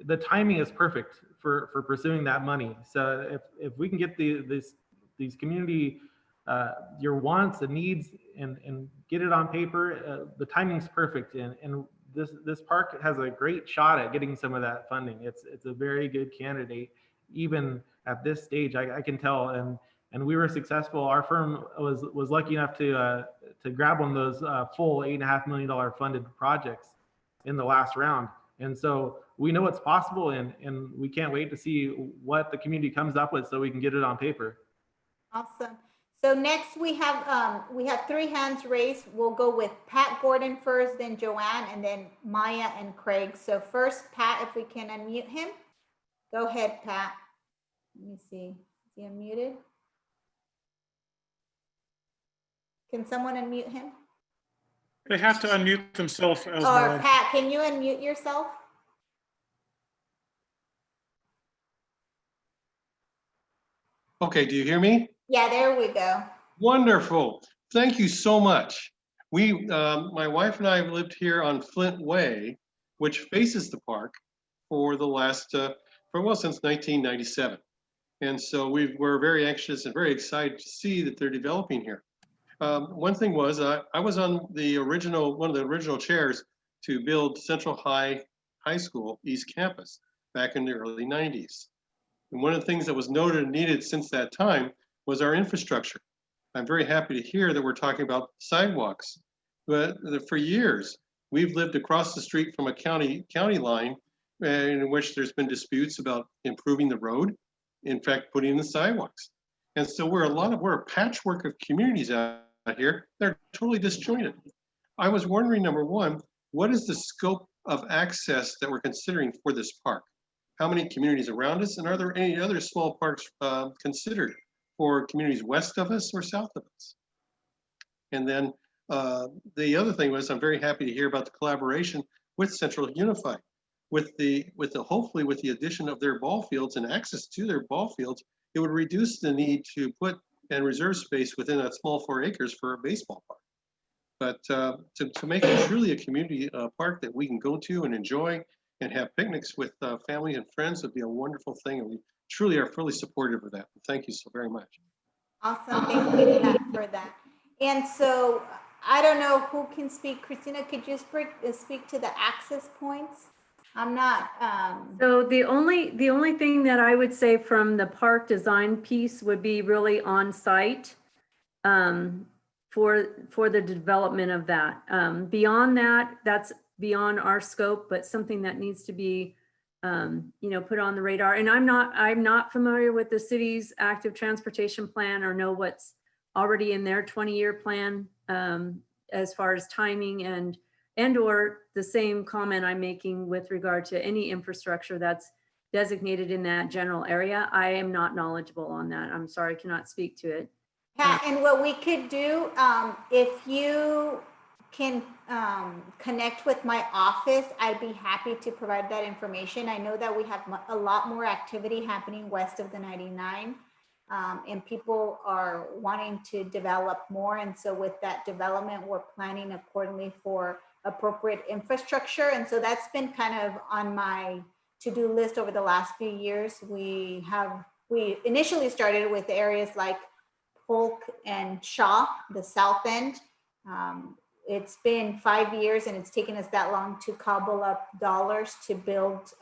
the timing is perfect for pursuing that money. So if we can get these community your wants and needs and get it on paper, the timing's perfect. And this park has a great shot at getting some of that funding. It's a very good candidate, even at this stage. I can tell, and we were successful. Our firm was lucky enough to grab one of those full $8.5 million funded projects in the last round. And so we know it's possible, and we can't wait to see what the community comes up with so we can get it on paper. Awesome. So next we have 3 hands raised. We'll go with Pat Gordon first, then Joanne, and then Maya and Craig. So first, Pat, if we can unmute him. Go ahead, Pat. Let me see. Is he unmuted? Can someone unmute him? They have to unmute themselves as Or well. Pat, can you unmute yourself? Okay, do you hear me? Yeah, there we go. Wonderful. Thank you so much. My wife and I have lived here on Flint Way, which faces the park for the last, since 1997. And so we're very anxious and very excited to see that they're developing here. One thing was, I was on one of the original chairs to build Central High School East Campus back in the early 90s. And one of the things that was noted and needed since that time was our infrastructure. I'm very happy to hear that we're talking about sidewalks. But for years, we've lived across the street from a county line in which there's been disputes about improving the road, in fact, putting in the sidewalks. And so we're a patchwork of communities out here. They're totally disjointed. I was wondering, number one, what is the scope of access that we're considering for this park? How many communities around us, and are there any other small parks considered for communities west of us or south of us? And then the other thing was, I'm very happy to hear about the collaboration with Central Unified, hopefully with the addition of their ball fields and access to their ball fields, it would reduce the need to put and reserve space within that small 4 acres for a baseball park. But to make it truly a community park that we can go to and enjoy and have picnics with family and friends would be a wonderful thing. And we truly are fully supportive of that. Thank you so very much. Awesome. Thank you, Pat, for that. And so I don't know who can speak. Christina, could you speak to the access points? I'm not. So the only thing that I would say from the park design piece would be really on site for the development of that. Beyond that, that's beyond our scope, but something that needs to be put on the radar. And I'm not familiar with the city's active transportation plan or know what's already in their 20-year plan as far as timing and or the same comment I'm making with regard to any infrastructure that's designated in that general area. I am not knowledgeable on that. I'm sorry, I cannot speak to it. Pat, and what we could do, if you can connect with my office, I'd be happy to provide that information. I know that we have a lot more activity happening west of the 99, and people are wanting to develop more. And so with that development, we're planning accordingly for appropriate infrastructure. And so that's been kind of on my to-do list over the last few years. We initially started with areas like Polk and Shaw, the south end. It's been 5 years and it's taken us that long to cobble up dollars to build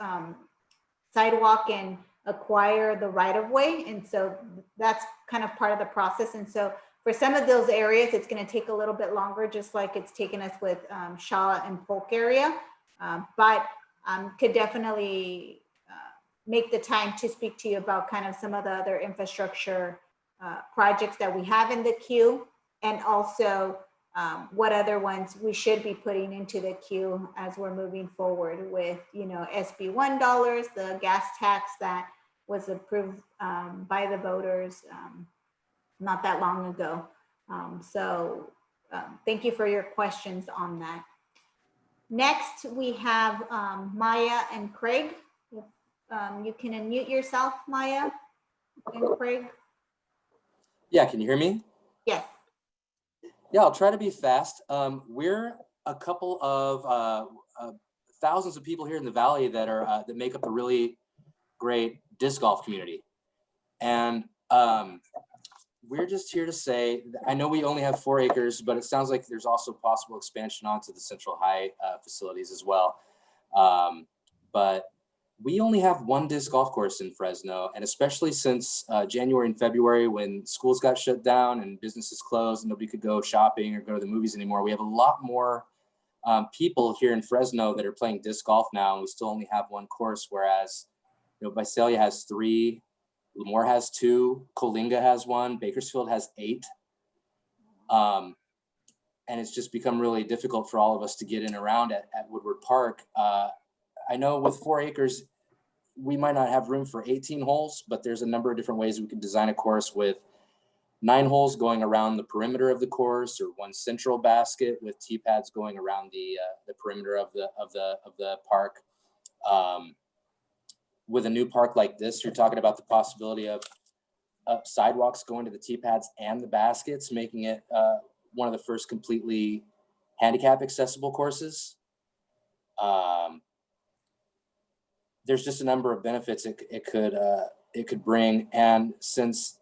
sidewalk and acquire the right of way. And so that's kind of part of the process. And so for some of those areas, it's going to take a little bit longer, just like it's taken us with Shaw and Polk area. But could definitely make the time to speak to you about kind of some of the other infrastructure projects that we have in the queue, and also what other ones we should be putting into the queue as we're moving forward with, SB1 dollars, the gas tax that was approved by the voters not that long ago. So thank you for your questions on that. Next, we have Maya and Craig. If you can unmute yourself, Maya and Craig. Yeah, can you hear me? Yes. Yeah, I'll try to be fast. We're a couple of thousands of people here in the Valley that are that make up a really great disc golf community. And we're just here to say, I know we only have 4 acres, but it sounds like there's also possible expansion onto the Central High facilities as well. But we only have 1 disc golf course in Fresno, and especially since January and February, when schools got shut down and businesses closed and nobody could go shopping or go to the movies anymore, we have a lot more people here in Fresno that are playing disc golf now, and we still only have 1 course, whereas Visalia has 3, Lemoore has 2, Coalinga has 1, Bakersfield has 8. And it's just become really difficult for all of us to get in around at Woodward Park. I know with 4 acres, we might not have room for 18 holes, but there's a number of different ways we can design a course with 9 holes going around the perimeter of the course, or 1 central basket with tee pads going around the perimeter of the park. With a new park like this, you're talking about the possibility of sidewalks going to the tee pads and the baskets, making it one of the first completely handicap accessible courses. There's just a number of benefits it could bring, and since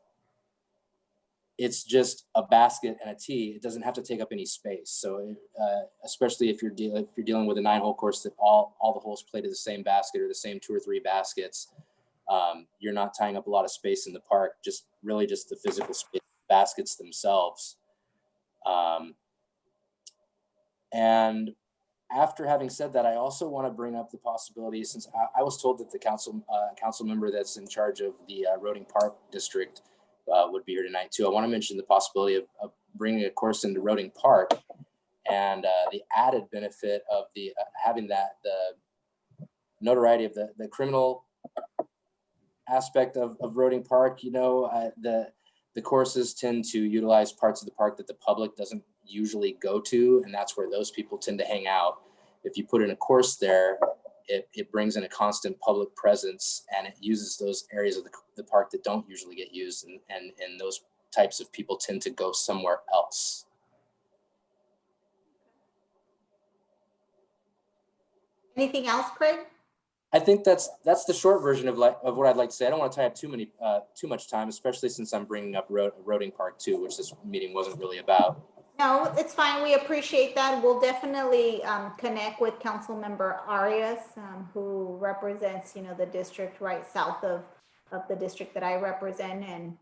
it's just a basket and a tee, it doesn't have to take up any space. So especially if you're dealing with a 9-hole course that all the holes play to the same basket or the same 2 or 3 baskets, you're not tying up a lot of space in the park. Just the physical space, baskets themselves. And after having said that, I also want to bring up the possibility, since I was told that the council member that's in charge of the Roding Park district would be here tonight too. I want to mention the possibility of bringing a course into Roding Park, and the added benefit of the having the notoriety of the criminal aspect of Roding Park. The courses tend to utilize parts of the park that the public doesn't usually go to, and that's where those people tend to hang out. If you put in a course there, it brings in a constant public presence, and it uses those areas of the park that don't usually get used, and those types of people tend to go somewhere else. Anything else, Craig? I think that's the short version of what I'd like to say. I don't want to tie up too much time, especially since I'm bringing up Roding Park too, which this meeting wasn't really about. No, it's fine. We appreciate that. We'll definitely connect with Councilmember Arias, who represents, the district right south of the district that I represent, and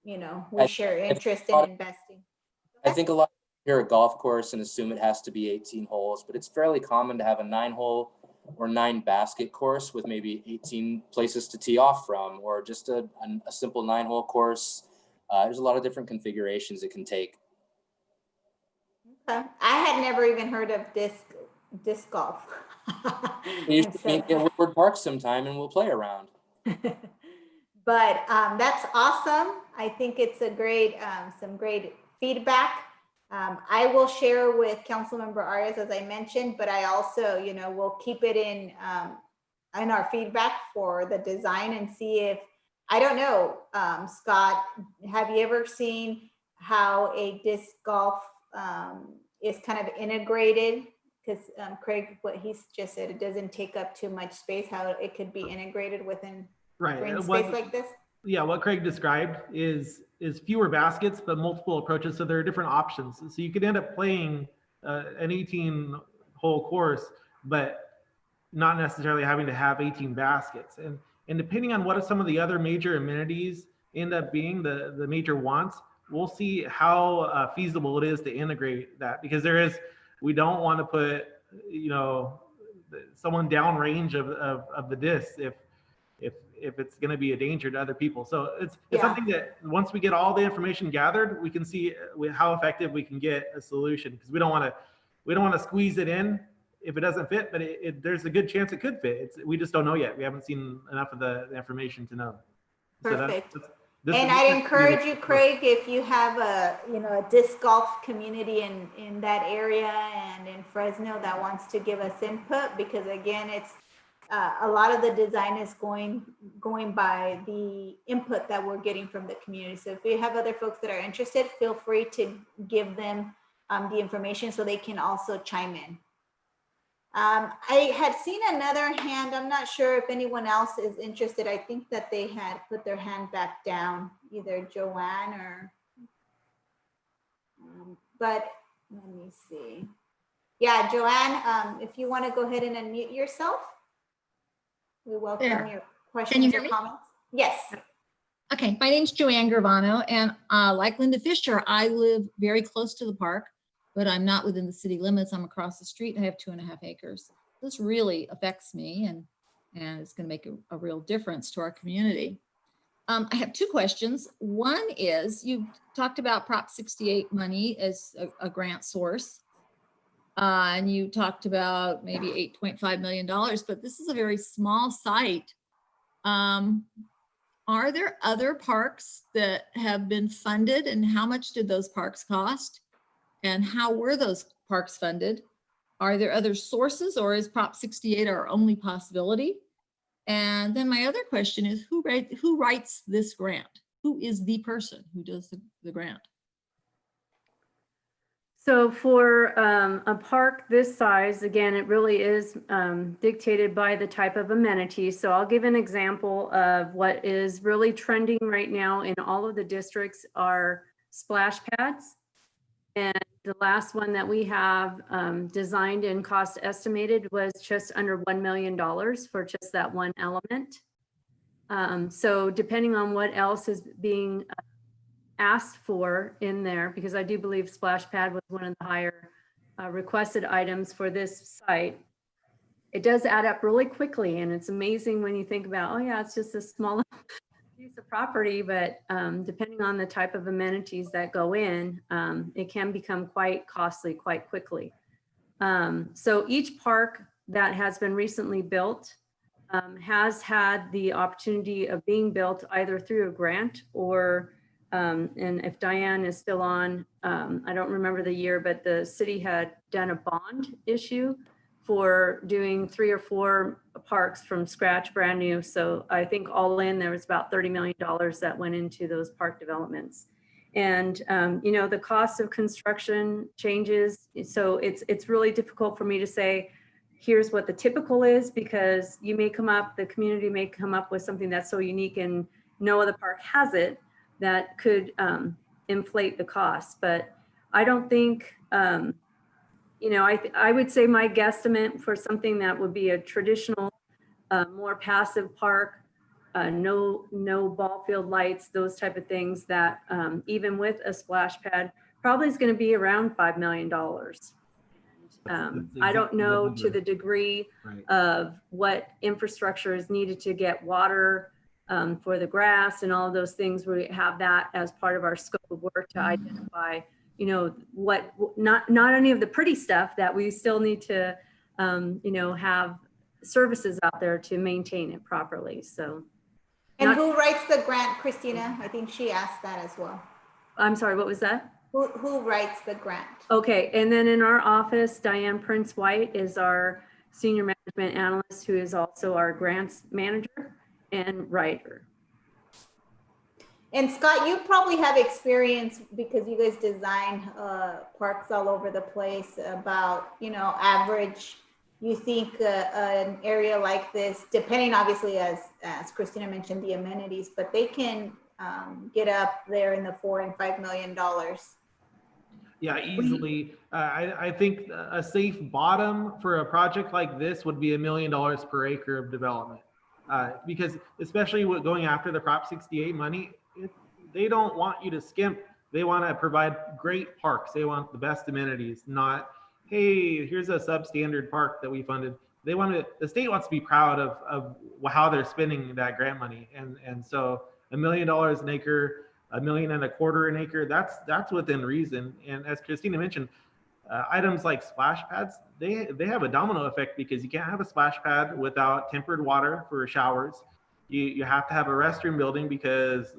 we share interest in investing. I think a lot of people hear a golf course and assume it has to be 18 holes, but it's fairly common to have a 9-hole or 9 basket course with maybe 18 places to tee off from, or just a simple 9-hole course. There's a lot of different configurations it can take. Okay. I had never even heard of disc golf. You should meet at Woodward Park sometime and we'll play around. But that's awesome. I think it's a great, some great feedback. I will share with Councilmember Arias, as I mentioned, but I also, you know, will keep it in our feedback for the design and see if, I don't know, Scott, have you ever seen how a disc golf is kind of integrated? Because Craig, what he's just said, it doesn't take up too much space, how it could be integrated within green space like this? Yeah, what Craig described is fewer baskets, but multiple approaches. So there are different options. So you could end up playing an 18-hole course, but not necessarily having to have 18 baskets. And depending on what are some of the other major amenities end up being the major wants, we'll see how feasible it is to integrate that, because we don't want to put, you know, someone downrange of the disc if it's going to be a danger to other people. So it's something that once we get all the information gathered, we can see how effective we can get a solution, because we don't want to squeeze it in if it doesn't fit, but there's a good chance it could fit. We just don't know yet. We haven't seen enough of the information to know. Perfect. So and I'd encourage you, Craig, if you have a disc golf community in that area and in Fresno that wants to give us input, because again, it's a lot of the design is going by the input that we're getting from the community. So if you have other folks that are interested, feel free to give them the information so they can also chime in. I had seen another hand. I'm not sure if anyone else is interested. I think that they had put their hand back down, either Joanne or, but let me see. Yeah, Joanne, if you want to go ahead and unmute yourself, we welcome your questions. Can you hear me? Comments. Yes. Okay, my name's Joanne Gravano, and like Linda Fisher, I live very close to the park, but I'm not within the city limits. I'm across the street and I have 2.5 acres. This really affects me, and it's going to make a real difference to our community. I have 2 questions. One is, you talked about Prop 68 money as a grant source. And you talked about maybe $8.5 million, but this is a very small site. Are there other parks that have been funded, and how much did those parks cost? And how were those parks funded? Are there other sources, or is Prop 68 our only possibility? And then my other question is, who writes this grant? Who is the person who does the grant? So for a park this size, again, it really is dictated by the type of amenity. So I'll give an example of what is really trending right now in all of the districts are splash pads. And the last one that we have designed and cost estimated was just under $1 million for just that one element. So depending on what else is being asked for in there, because I do believe splash pad was one of the higher requested items for this site, it does add up really quickly. And it's amazing when you think about, oh yeah, it's just a small piece of property, but depending on the type of amenities that go in, it can become quite costly quite quickly. So each park that has been recently built has had the opportunity of being built either through a grant or and if Diane is still on, I don't remember the year, but the city had done a bond issue for doing 3 or 4 parks from scratch, brand new. So I think all in, there was about $30 million that went into those park developments. And, you know, the cost of construction changes. So it's really difficult for me to say, here's what the typical is, because you may come up, the community may come up with something that's so unique and no other park has it, that could inflate the cost. But I don't think, you know, I would say my guesstimate for something that would be a traditional, more passive park, no ball field lights, those type of things, that even with a splash pad, probably is going to be around $5 million. I don't know to the degree of what infrastructure is needed to get water for the grass and all of those things. We have that as part of our scope of work to identify, you know, what, not any of the pretty stuff that we still need to, you know, have services out there to maintain it properly. So. And who writes the grant, Christina? I think she asked that as well. I'm sorry, what was that? Who writes the grant? Okay, and then in our office, Diane Prince White is our senior management analyst, who is also our grants manager and writer. And Scott, you probably have experience because you guys design parks all over the place about, average, you think an area like this, depending obviously as Christina mentioned, the amenities, but they can get up there in the $4 and $5 million. Yeah, easily. I think a safe bottom for a project like this would be $1 million per acre of development. Because especially with going after the Prop 68 money, they don't want you to skimp. They want to provide great parks. They want the best amenities, not, hey, here's a substandard park that we funded. The state wants to be proud of how they're spending that grant money. And so $1 million an acre, $1.25 million an acre, that's within reason. And as Christina mentioned, items like splash pads, they have a domino effect because you can't have a splash pad without tempered water for showers. You have to have a restroom building because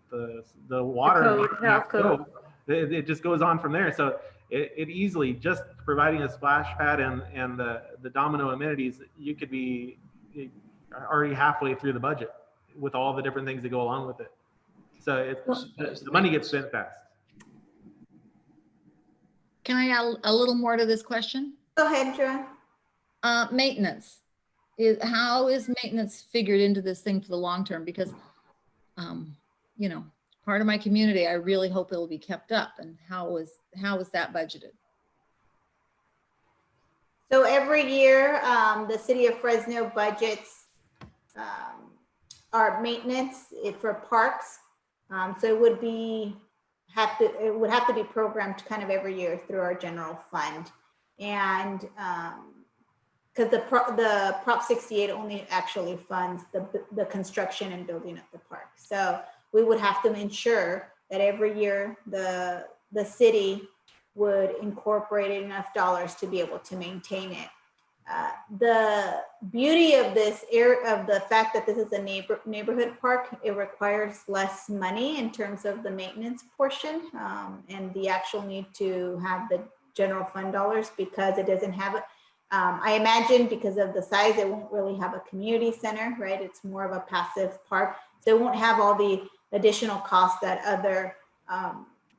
the water it just goes on from there. So it easily, just providing a splash pad and the domino amenities, you could be already halfway through the budget with all the different things that go along with it. So the money gets spent fast. Can I add a little more to this question? Go ahead, Joanne. Maintenance. How is maintenance figured into this thing for the long term? Because, part of my community, I really hope it'll be kept up. And how is that budgeted? So every year, the city of Fresno budgets our maintenance for parks. So it would have to be programmed kind of every year through our general fund. And because the Prop 68 only actually funds the construction and building of the park. So we would have to ensure that every year the city would incorporate enough dollars to be able to maintain it. The beauty of this of the fact that this is a neighborhood park, it requires less money in terms of the maintenance portion and the actual need to have the general fund dollars because it doesn't have it. I imagine because of the size, it won't really have a community center, right? It's more of a passive park. So it won't have all the additional costs that other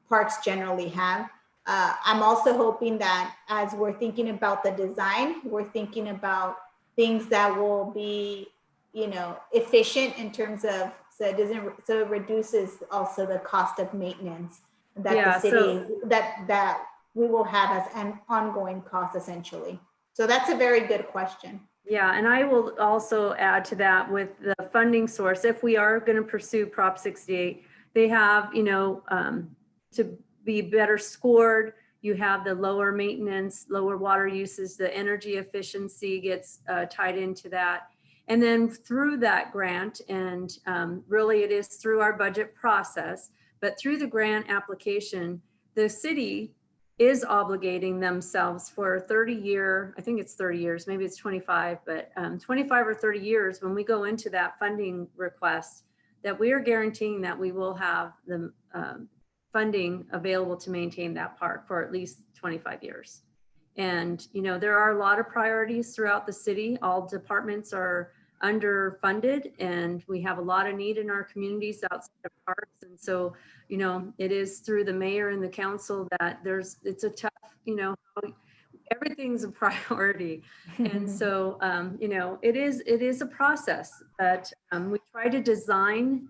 parks generally have. I'm also hoping that as we're thinking about the design, we're thinking about things that will be, efficient in terms of, so it reduces also the cost of maintenance that the city, that we will have as an ongoing cost essentially. So that's a very good question. Yeah, and I will also add to that with the funding source. If we are going to pursue Prop 68, they have, to be better scored. You have the lower maintenance, lower water uses, the energy efficiency gets tied into that. And then through that grant, and really it is through our budget process, but through the grant application, the city is obligating themselves for a 30-year, I think it's 30 years, maybe it's 25, but 25 or 30 years when we go into that funding request, that we are guaranteeing that we will have the funding available to maintain that park for at least 25 years. And, there are a lot of priorities throughout the city. All departments are underfunded and we have a lot of need in our communities outside of parks. And so, it is through the mayor and the council that it's a tough, everything's a priority. And so, it is a process, but we try to design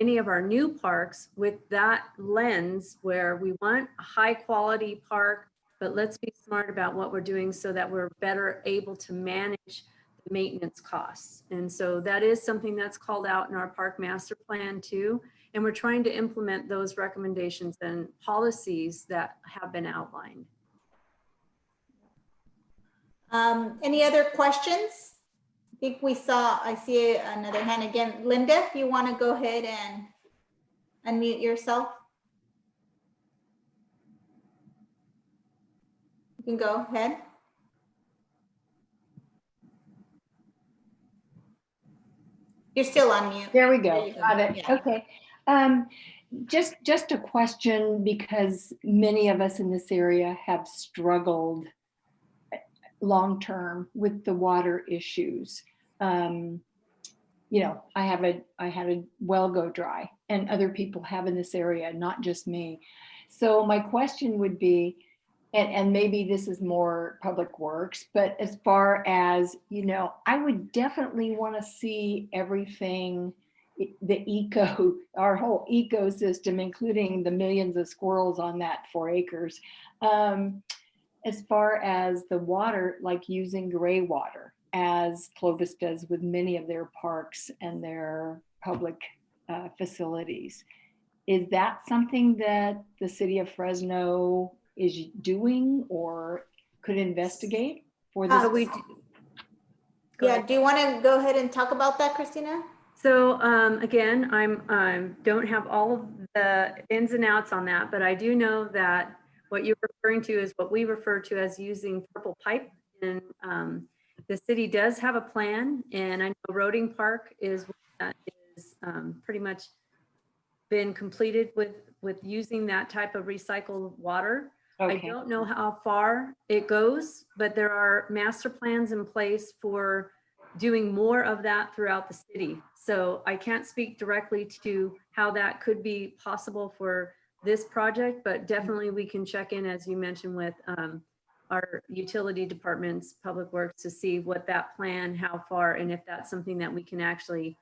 any of our new parks with that lens where we want a high quality park, but let's be smart about what we're doing so that we're better able to manage the maintenance costs. And so that is something that's called out in our park master plan too. And we're trying to implement those recommendations and policies that have been outlined. Any other questions? I think I see another hand again. Linda, if you want to go ahead and unmute yourself. You can go ahead. You're still on mute. There we go. You go. Got it. Yeah. Okay. Just a question, because many of us in this area have struggled long-term with the water issues. You know, I had a well go dry, and other people have in this area, not just me. So my question would be, and maybe this is more public works, but as far as, you know, I would definitely want to see everything, our whole ecosystem, including the millions of squirrels on that 4 acres. As far as the water, like using gray water, as Clovis does with many of their parks and their public facilities. Is that something that the city of Fresno is doing or could investigate for this? Yeah, do you want to go ahead and talk about that, Christina? So again, I'm don't have all of the ins and outs on that, but I do know that what you're referring to is what we refer to as using purple pipe. And the city does have a plan, and I know Roding Park is pretty much been completed with using that type of recycled water. Okay. I don't know how far it goes, but there are master plans in place for doing more of that throughout the city. So I can't speak directly to how that could be possible for this project, but definitely we can check in, as you mentioned, with our utility departments, public works, to see what that plan, how far, and if that's something that we can actually,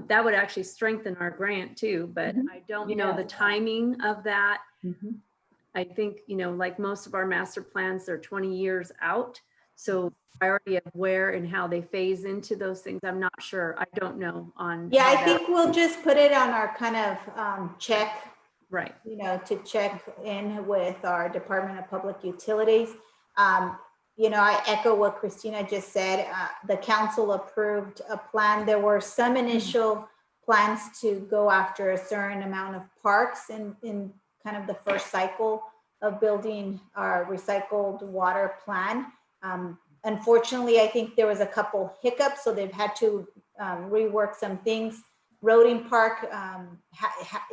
that would actually strengthen our grant too, but I don't know the timing of that. I think, you know, like most of our master plans, they're 20 years out. So priority of where and how they phase into those things, I'm not sure. I don't know on. Yeah, I think we'll just put it on our kind of check. Right. You know, to check in with our Department of Public Utilities. You know, I echo what Christina just said. The council approved a plan. There were some initial plans to go after a certain amount of parks in kind of the first cycle of building our recycled water plan. Unfortunately, I think there was a couple hiccups, so they've had to rework some things. Roding Park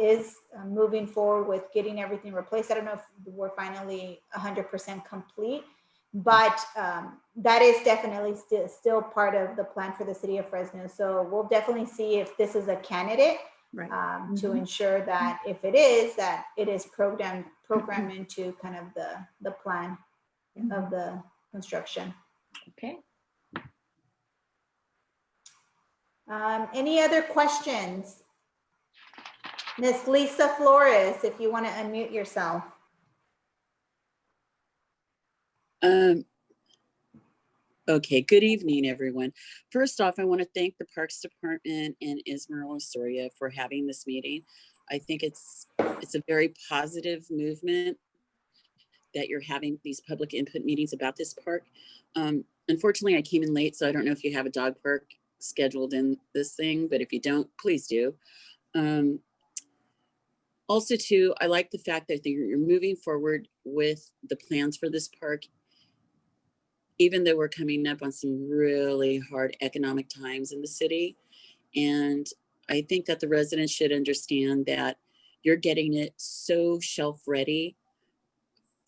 is moving forward with getting everything replaced. I don't know if we're finally 100% complete, but that is definitely still part of the plan for the city of Fresno. So we'll definitely see if this is a candidate to ensure that if it is, that it is programmed into kind of the plan of the construction. Okay. Any other questions? Miss Lisa Flores, if you want to unmute yourself. Okay, good evening, everyone. First off, I want to thank the Parks Department and Ismael Soria for having this meeting. I think it's a very positive movement that you're having these public input meetings about this park. Unfortunately, I came in late, so I don't know if you have a dog park scheduled in this thing, but if you don't, please do. Also too, I like the fact that you're moving forward with the plans for this park, even though we're coming up on some really hard economic times in the city. And I think that the residents should understand that you're getting it so shelf ready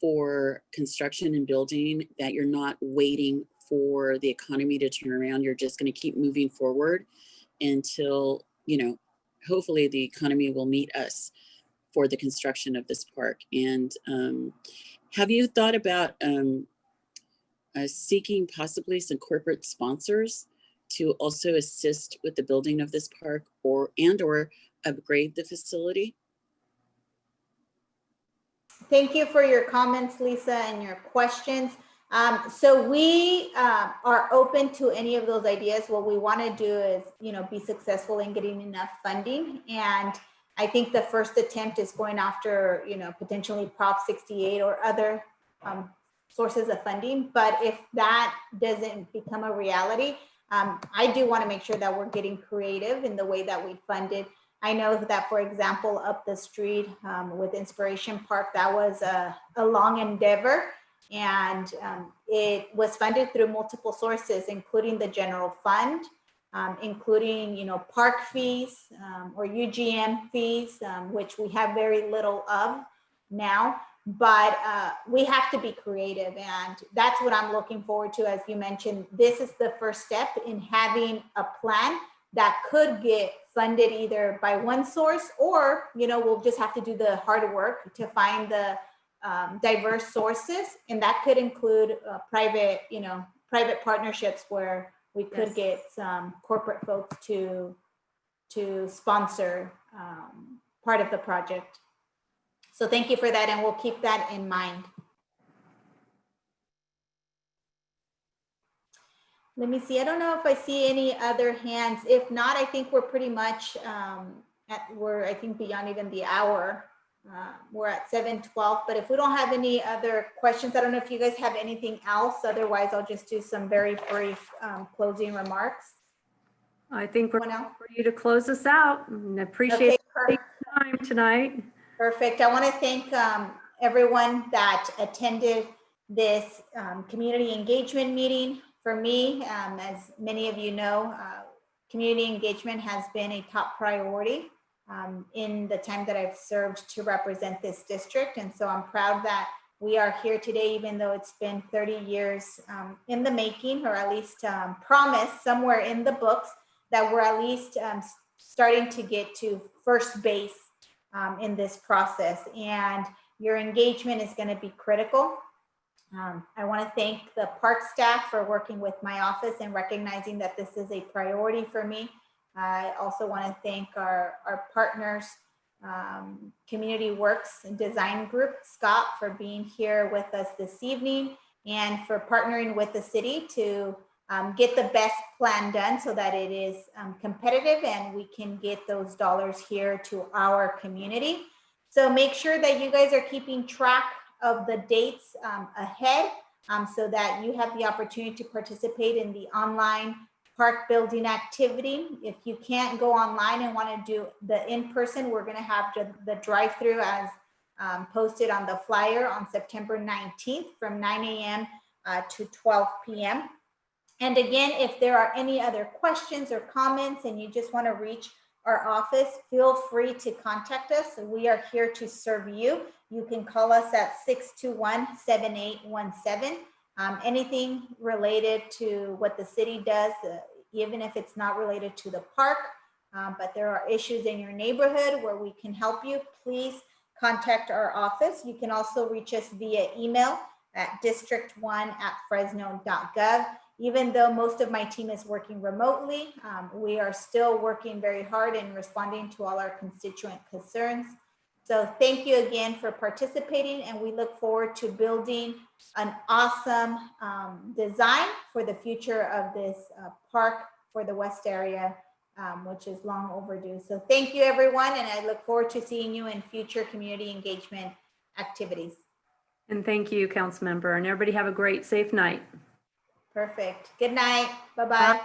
for construction and building that you're not waiting for the economy to turn around. You're just going to keep moving forward until, you know, hopefully the economy will meet us for the construction of this park. And have you thought about seeking possibly some corporate sponsors to also assist with the building of this park or upgrade the facility? Thank you for your comments, Lisa, and your questions. So we are open to any of those ideas. What we want to do is, you know, be successful in getting enough funding. And I think the first attempt is going after, you know, potentially Prop 68 or other sources of funding. But if that doesn't become a reality, I do want to make sure that we're getting creative in the way that we fund it. I know that, for example, up the street with Inspiration Park, that was a long endeavor, and it was funded through multiple sources, including the general fund, including, park fees or UGM fees, which we have very little of now. But we have to be creative, and that's what I'm looking forward to. As you mentioned, this is the first step in having a plan that could get funded either by one source, or we'll just have to do the hard work to find the diverse sources, and that could include private partnerships where we could Yes. get some corporate folks to sponsor part of the project. So thank you for that, and we'll keep that in mind. Let me see. I don't know if I see any other hands. If not, I think we're pretty much I think beyond even the hour. We're at 7:12. But if we don't have any other questions, I don't know if you guys have anything else. Otherwise, I'll just do some very brief closing remarks. I think we're Anyone else? for you to close us out, and appreciate Okay, your time tonight. Perfect. I want to thank everyone that attended this community engagement meeting. For me, as many of you know, community engagement has been a top priority in the time that I've served to represent this district. And so I'm proud that we are here today, even though it's been 30 years in the making, or at least promised somewhere in the books that we're at least starting to get to first base in this process, and your engagement is going to be critical. I want to thank the park staff for working with my office and recognizing that this is a priority for me. I also want to thank our partners, Community Works and Design Group, Scott, for being here with us this evening, and for partnering with the city to get the best plan done so that it is competitive and we can get those dollars here to our community. So make sure that you guys are keeping track of the dates ahead so that you have the opportunity to participate in the online park building activity. If you can't go online and want to do the in-person, we're going to have the drive-through as posted on the flyer on September 19th from 9 a.m. To 12 p.m. And again, if there are any other questions or comments and you just want to reach our office, feel free to contact us. We are here to serve you. You can call us at 621-7817. Anything related to what the city does, even if it's not related to the park, but there are issues in your neighborhood where we can help you, please contact our office. You can also reach us via email at district1@fresno.gov. Even though most of my team is working remotely, we are still working very hard in responding to all our constituent concerns. So thank you again for participating, and we look forward to building an awesome design for the future of this park for the West area, which is long overdue. So thank you, everyone, and I look forward to seeing you in future community engagement activities. And thank you, Councilmember, and everybody have a great, safe night. Perfect. Good night. Bye-bye. Bye.